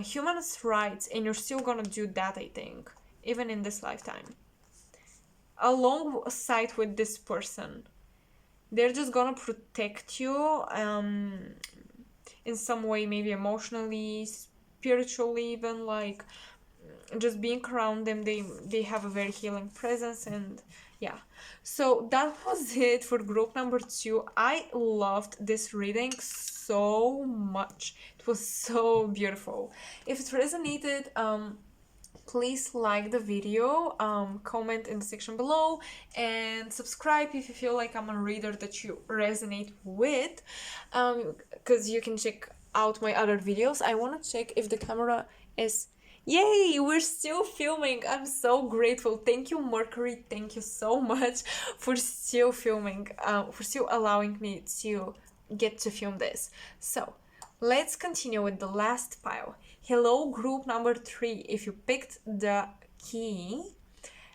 humans' rights, and you're still gonna do that, I think, even in this lifetime. Alongside with this person, they're just gonna protect you in some way, maybe emotionally, spiritually, even, like just being around them, they have a very healing presence. And yeah, so that was it for group number 2. I loved this reading so much. It was so beautiful. If it resonated, please like the video, comment in the section below, and subscribe if you feel like I'm a reader that you resonate with, because you can check out my other videos. I want to check if the camera is... Yay, we're still filming. I'm so grateful. Thank you, Mercury. Thank you so much for still filming, for still allowing me to get to film this. So let's continue with the last pile. Hello, group number 3. If you picked the key,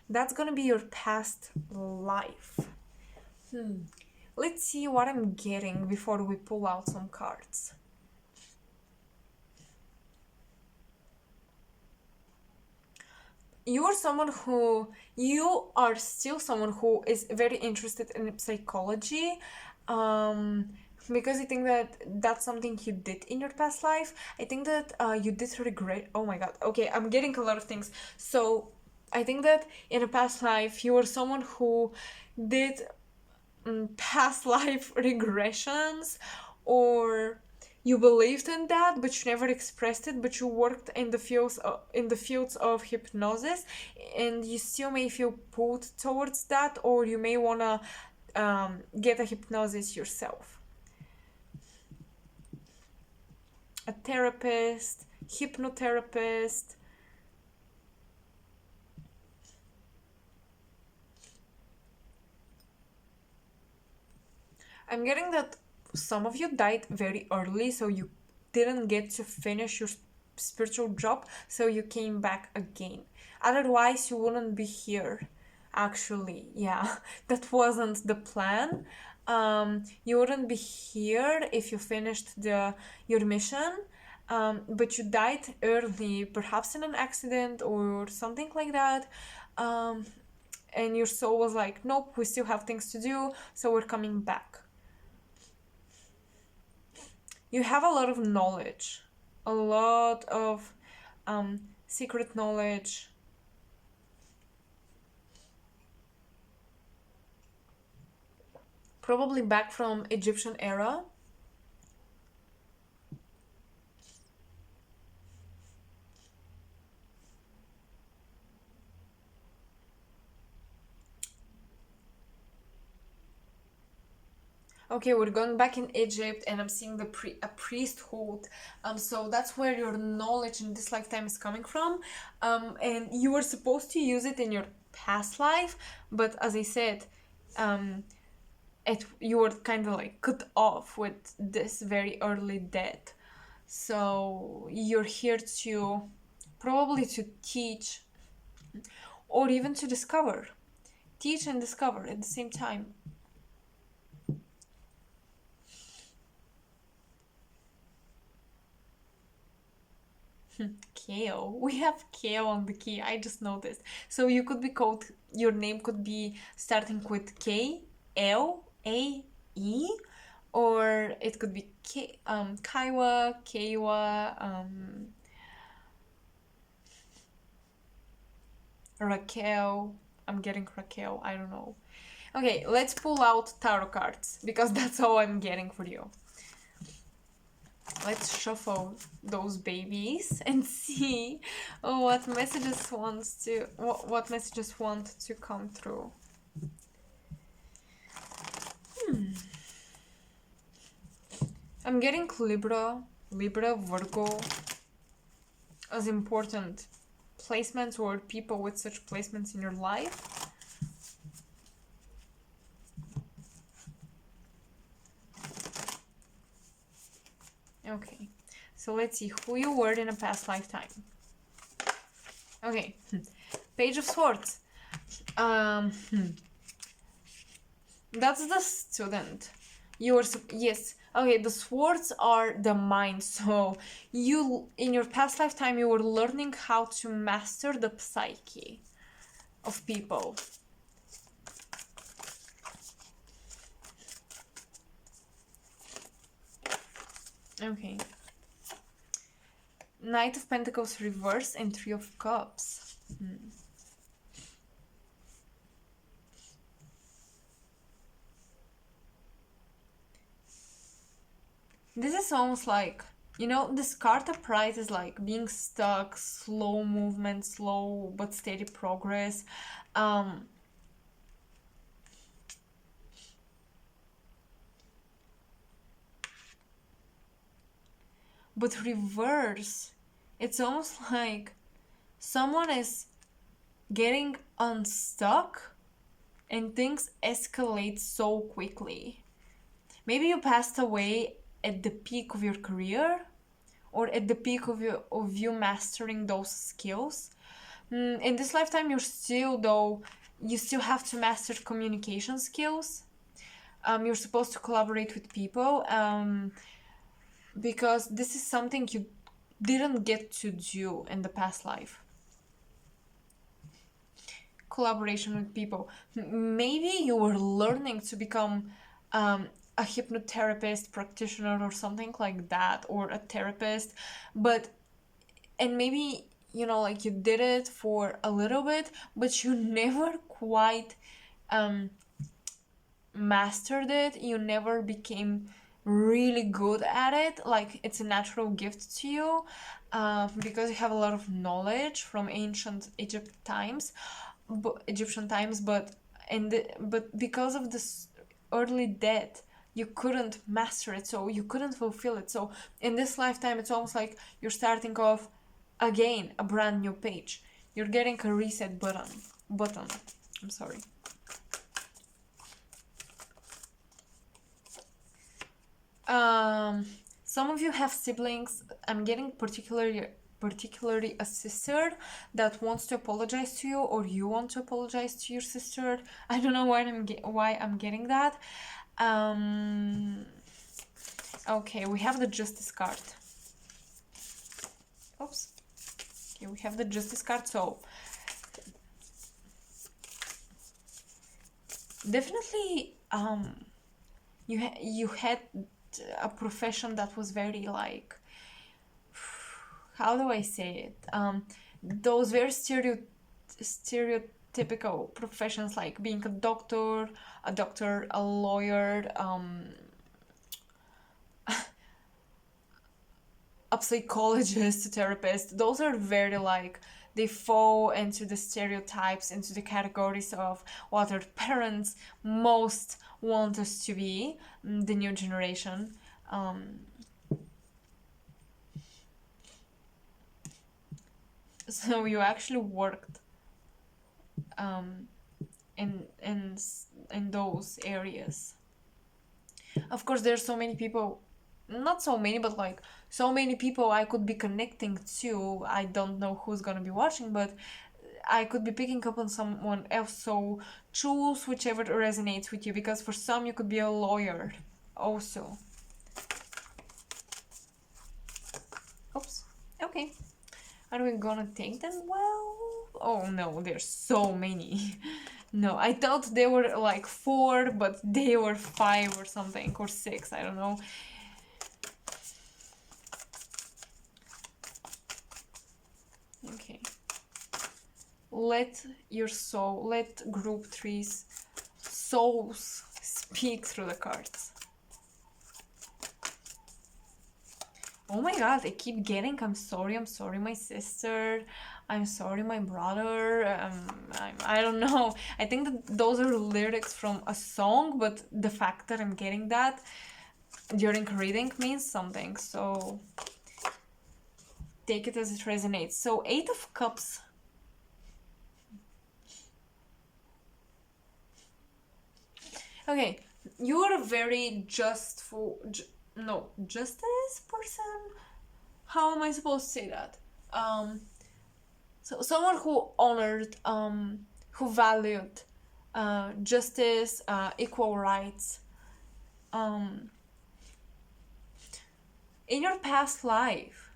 that's gonna be your past life. Let's see what I'm getting before we pull out some cards. You are still someone who is very interested in psychology, because I think that that's something you did in your past life. I think that you did regret... Oh my god, okay, I'm getting a lot of things. So I think that in a past life you were someone who did past life regressions, or you believed in that but you never expressed it, but you worked in the fields of hypnosis, and you still may feel pulled towards that, or you may want to get a hypnosis yourself. A therapist, hypnotherapist. I'm getting that some of you died very early, so you didn't get to finish your spiritual job, so you came back again. Otherwise, you wouldn't be here. Actually, yeah, that wasn't the plan. You wouldn't be here if you finished your mission. But you died early, perhaps in an accident or something like that. And your soul was like, nope, we still have things to do, so we're coming back. You have a lot of knowledge, a lot of secret knowledge. Probably back from Egyptian era. Okay, we're going back in Egypt, and I'm seeing a priesthood. So that's where your knowledge in this lifetime is coming from. And you were supposed to use it in your past life, but as I said, you were kind of like cut off with this very early death. So you're here to probably to teach, or even to discover. Teach and discover at the same time. Kale. We have Kale on the key. I just noticed. So you could be called, your name could be starting with K, L, A, E, or it could be Kaiwa, Keiwa, Raquel. I'm getting Raquel. I don't know. Okay, let's pull out tarot cards because that's all I'm getting for you. Let's shuffle those babies and see what messages what messages want to come through. I'm getting Libra, Virgo as important placements or people with such placements in your life. Okay, so let's see who you were in a past lifetime. Okay, Page of Swords. That's the student. Yes. Okay, the swords are the mind. So you, in your past lifetime, you were learning how to master the psyche of people. Okay. Knight of Pentacles reverse and Three of Cups. This is almost like, you know, this card of Pride is like being stuck, slow movement, slow but steady progress. But reverse, it's almost like someone is getting unstuck and things escalate so quickly. Maybe you passed away at the peak of your career or at the peak of you mastering those skills. In this lifetime, you still have to master communication skills. You're supposed to collaborate with people. Because this is something you didn't get to do in the past life. Collaboration with people. Maybe you were learning to become a hypnotherapist practitioner or something like that, or a therapist, and maybe, you know, like you did it for a little bit, but you never quite mastered it. You never became really good at it. Like, it's a natural gift to you because you have a lot of knowledge from ancient Egyptian times, but because of this early death, you couldn't master it, so you couldn't fulfill it. So in this lifetime, it's almost like you're starting off again, a brand new page. You're getting a reset button. I'm sorry. Um, some of you have siblings. I'm getting particularly a sister that wants to apologize to you, or you want to apologize to your sister. I don't know why I'm getting that. Um, okay, we have the Justice card. Oops. Okay, we have the Justice card. So definitely, you had a profession that was very like, how do I say it? Those very stereotypical professions, like being a doctor, a lawyer, a psychologist, a therapist. Those are very like, they fall into the stereotypes, into the categories of what our parents most want us to be, the new generation. So you actually worked in those areas. Of course, there's so many people, not so many, but like so many people I could be connecting to. I don't know who's gonna be watching, but I could be picking up on someone else. So choose whichever resonates with you, because for some you could be a lawyer also. Oops. Okay. Are we gonna take them? Well, oh no, there's so many. No, I thought they were like 4, but they were 5 or something, or 6, I don't know. Okay. Let your soul, let group 3's souls speak through the cards. Oh my god, I keep getting, I'm sorry my sister, I'm sorry my brother, I don't know. I think that those are lyrics from a song, but the fact that I'm getting that during reading means something, so take it as it resonates. So 8 of Cups. Okay, you're a very justice person? How am I supposed to say that? So someone who honored, who valued justice, equal rights. In your past life,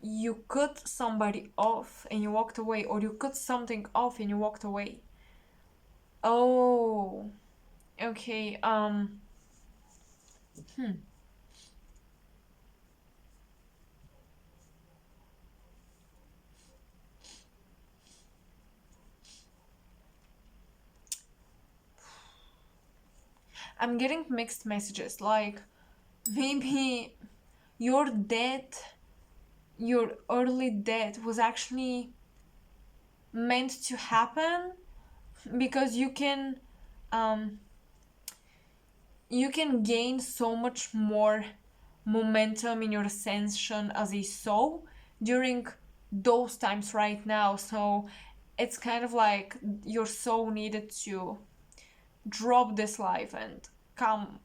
you cut somebody off and you walked away, or you cut something off and you walked away. Oh, okay. I'm getting mixed messages. Like, maybe your death, your early death, was actually meant to happen because you can gain so much more momentum in your ascension as a soul during those times right now. So it's kind of like your soul needed to drop this life and come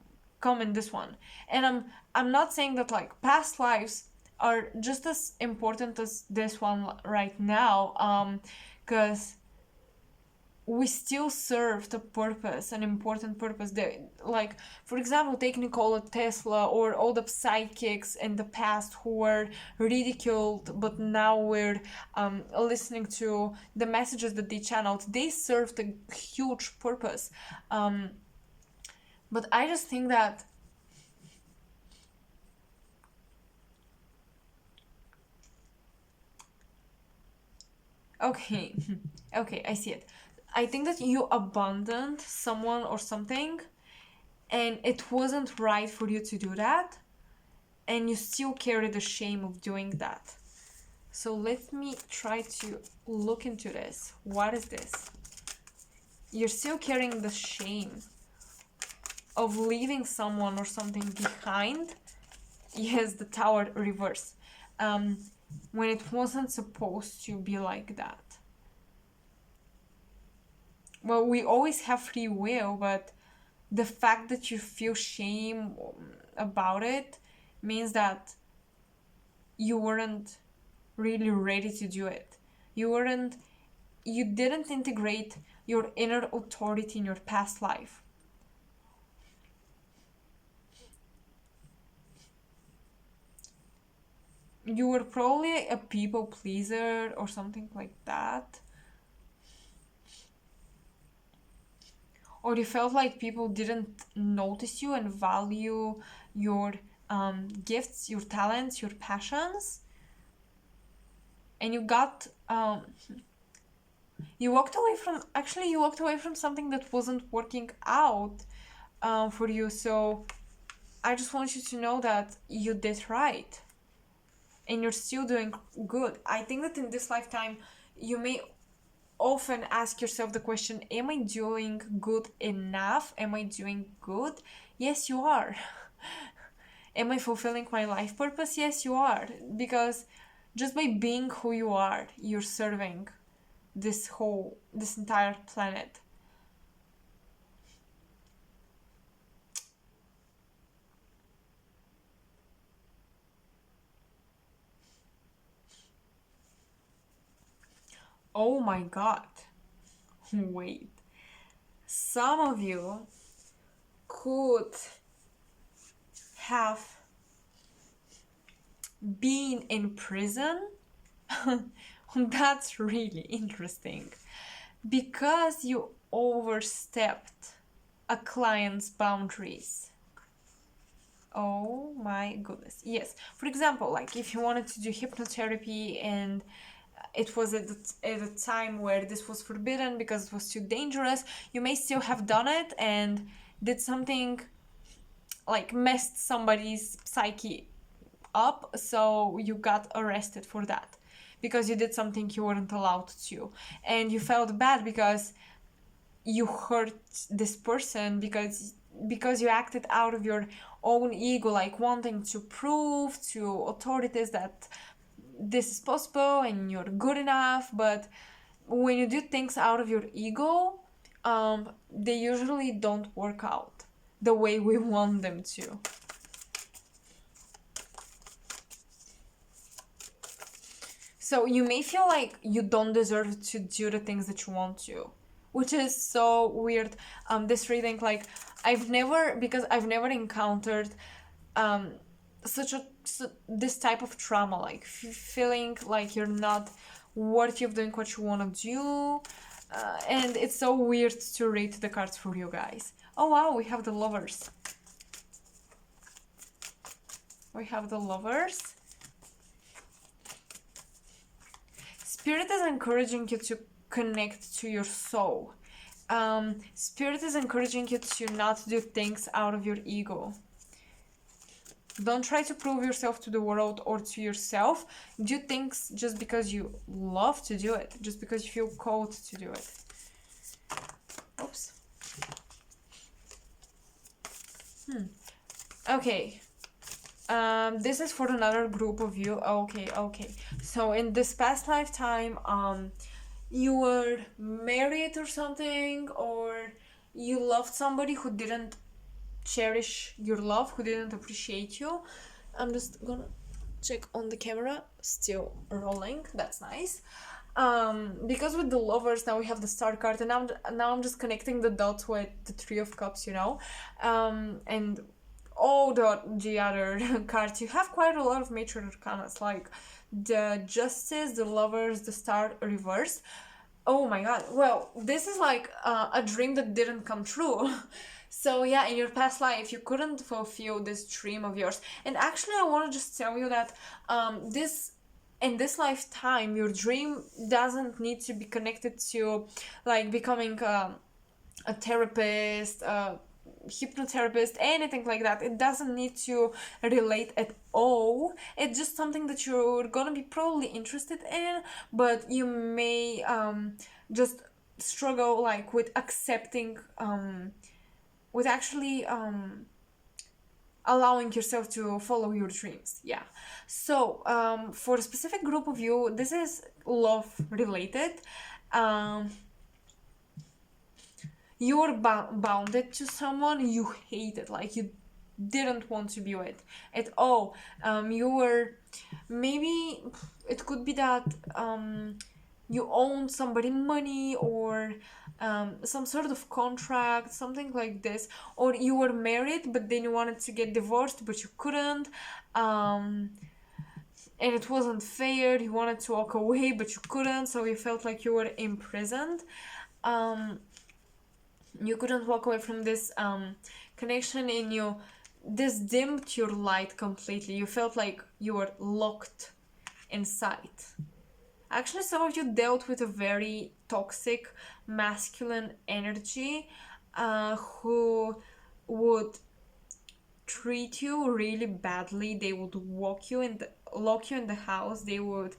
in this one. And I'm not saying that like past lives are just as important as this one right now, because we still served a purpose, an important purpose. Like, for example, take Nikola Tesla or all the psychics in the past who were ridiculed, but now we're listening to the messages that they channeled. They served a huge purpose. But I just think that okay, okay, I see it. I think that you abandoned someone or something, and it wasn't right for you to do that, and you still carry the shame of doing that. So let me try to look into this. What is this? You're still carrying the shame of leaving someone or something behind. Yes, the Tower reverse. When it wasn't supposed to be like that. Well, we always have free will, but the fact that you feel shame about it means that you weren't really ready to do it. You didn't integrate your inner authority in your past life. You were probably a people pleaser or something like that. Or you felt like people didn't notice you and value your gifts, your talents, your passions. And you walked away from something that wasn't working out for you. So I just want you to know that you did right and you're still doing good. I think that in this lifetime, you may often ask yourself the question, am I doing good enough? Am I doing good? Yes, you are. Am I fulfilling my life purpose? Yes, you are. Because just by being who you are, you're serving this entire planet. Oh my god. Wait. Some of you could have been in prison. That's really interesting. Because you overstepped a client's boundaries. Oh my goodness. Yes. For example, like if you wanted to do hypnotherapy and it was at a time where this was forbidden because it was too dangerous, you may still have done it and did something like messed somebody's psyche up, so you got arrested for that because you did something you weren't allowed to, and you felt bad because you hurt this person because you acted out of your own ego, like wanting to prove to authorities that this is possible and you're good enough. But when you do things out of your ego, they usually don't work out the way we want them to. So you may feel like you don't deserve to do the things that you want to, which is so weird. This reading, like, I've never encountered this type of trauma, like feeling like you're not worthy of doing what you want to do, and it's so weird to read the cards for you guys. Oh wow, we have the Lovers. Spirit is encouraging you to connect to your soul. Spirit is encouraging you to not do things out of your ego. Don't try to prove yourself to the world or to yourself. Do things just because you love to do it, just because you feel called to do it. Oops. Okay. This is for another group of you. Okay. So in this past lifetime, you were married or something, or you loved somebody who didn't cherish your love, who didn't appreciate you. I'm just gonna check on the camera. Still rolling. That's nice. Because with the Lovers now we have the Star card, and now I'm just connecting the dots with the Three of Cups, and all the other cards. You have quite a lot of major arcanas, like the Justice, the Lovers, the Star reversed. Oh my god. Well, this is like a dream that didn't come true. So yeah, in your past life, you couldn't fulfill this dream of yours. And actually, I want to just tell you that in this lifetime, your dream doesn't need to be connected to like becoming a therapist, hypnotherapist, anything like that. It doesn't need to relate at all. It's just something that you're gonna be probably interested in, but you may just struggle like with accepting with actually allowing yourself to follow your dreams. Yeah. So for a specific group of you, this is love related. you were bounded to someone you hated, like you didn't want to be with at all. You were, maybe it could be that you owned somebody money, or some sort of contract, something like this, or you were married but then you wanted to get divorced but you couldn't, and it wasn't fair. You wanted to walk away but you couldn't, so you felt like you were imprisoned. You couldn't walk away from this connection, and you, this dimmed your light completely. You felt like you were locked inside. Actually, some of you dealt with a very toxic masculine energy, who would treat you really badly. They would lock you in the house. They would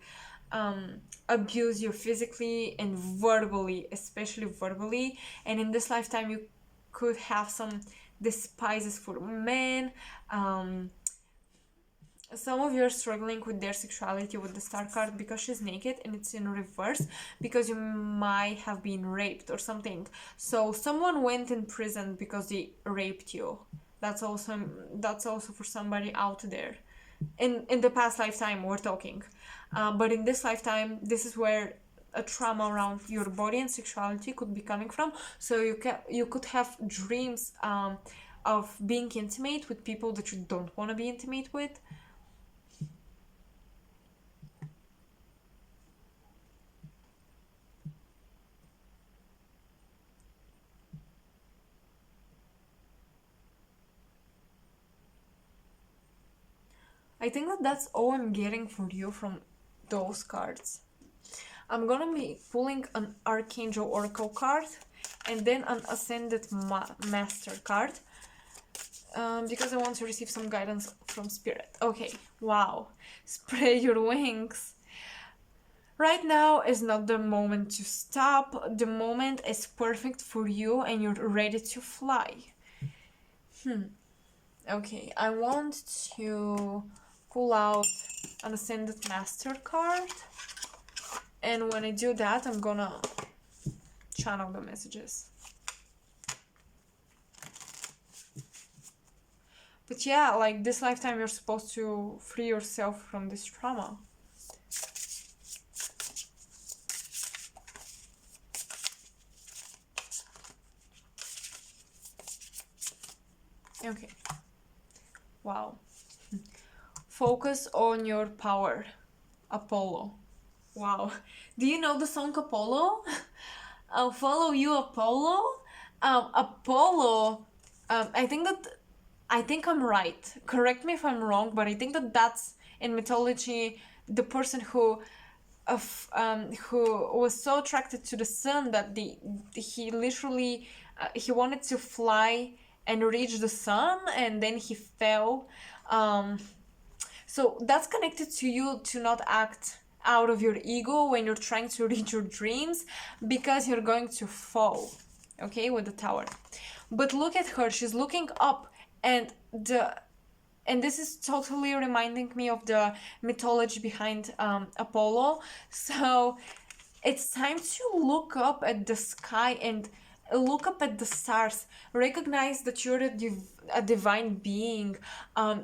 abuse you physically and verbally, especially verbally. And in this lifetime, you could have some despises for men. Some of you are struggling with their sexuality with the star card because she's naked and it's in reverse, because you might have been raped or something. So someone went in prison because they raped you. That's also for somebody out there. In the past lifetime we're talking, but in this lifetime, this is where a trauma around your body and sexuality could be coming from. So you could have dreams of being intimate with people that you don't want to be intimate with. I think that's all I'm getting for you from those cards. I'm gonna be pulling an Archangel Oracle card and then an Ascended Master card, because I want to receive some guidance from Spirit. Okay, wow. Spread your wings. Right now is not the moment to stop. The moment is perfect for you and you're ready to fly. Okay, I want to pull out an Ascended Master card, and when I do that, I'm gonna channel the messages. But yeah, like this lifetime, you're supposed to free yourself from this trauma. Okay. Wow. Focus on your power. Apollo. Wow. Do you know the song Apollo? I'll follow you, Apollo. Apollo. I think I'm right. Correct me if I'm wrong, but I think that's in mythology the person who was so attracted to the sun that he literally he wanted to fly and reach the sun, and then he fell. So that's connected to you to not act out of your ego when you're trying to reach your dreams, because you're going to fall, okay, with the Tower. But look at her, she's looking up, and this is totally reminding me of the mythology behind Apollo. So it's time to look up at the sky and look up at the stars. Recognize that you're a divine being.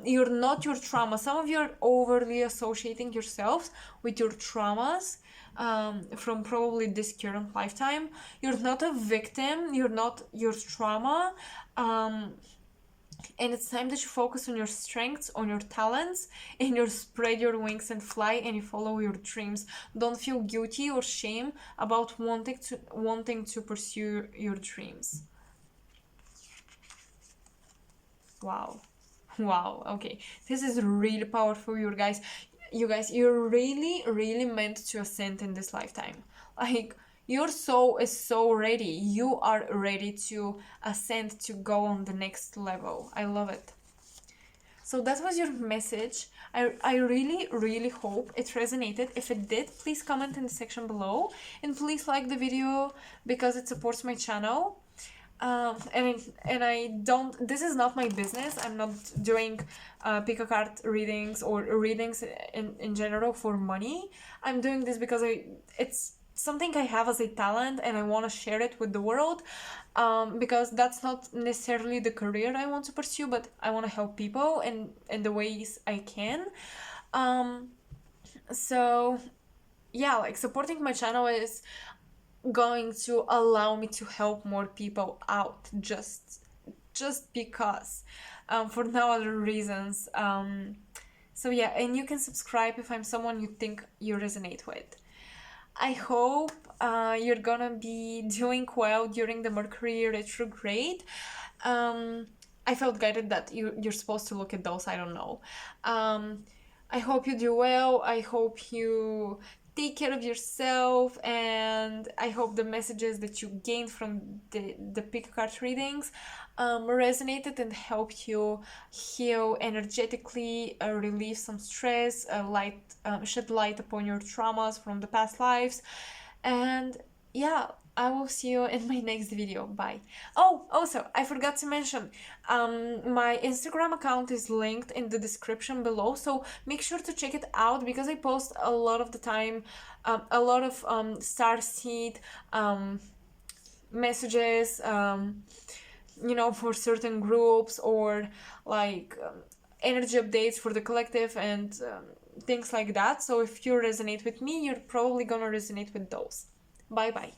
You're not your trauma. Some of you are overly associating yourselves with your traumas from probably this current lifetime. You're not a victim. You're not your trauma. And it's time that you focus on your strengths, on your talents, and you spread your wings and fly, and you follow your dreams. Don't feel guilty or shame about wanting to pursue your dreams. Wow. Wow. Okay. This is really powerful, you guys. You guys, you're really, really meant to ascend in this lifetime. Like, your soul is so ready. You are ready to ascend, to go on the next level. I love it. So that was your message. I really, really hope it resonated. If it did, please comment in the section below. And please like the video because it supports my channel. And I don't, this is not my business. I'm not doing pick a card readings or readings in general for money. I'm doing this because something I have as a talent and I want to share it with the world, because that's not necessarily the career I want to pursue, but I want to help people in the ways I can. Um, so yeah, like supporting my channel is going to allow me to help more people out, just because, for no other reasons. So yeah, and you can subscribe if I'm someone you think you resonate with. I hope you're gonna be doing well during the Mercury retrograde. I felt guided that you're supposed to look at those. I don't know. I hope you do well. I hope you take care of yourself, and I hope the messages that you gained from the pick card readings resonated and helped you heal energetically, relieve some stress, shed light upon your traumas from the past lives. And yeah, I will see you in my next video. Bye. Oh, also, I forgot to mention, my Instagram account is linked in the description below, so make sure to check it out because I post a lot of the time, a lot of starseed messages, for certain groups, or like energy updates for the collective and things like that. So if you resonate with me, you're probably gonna resonate with those. Bye bye.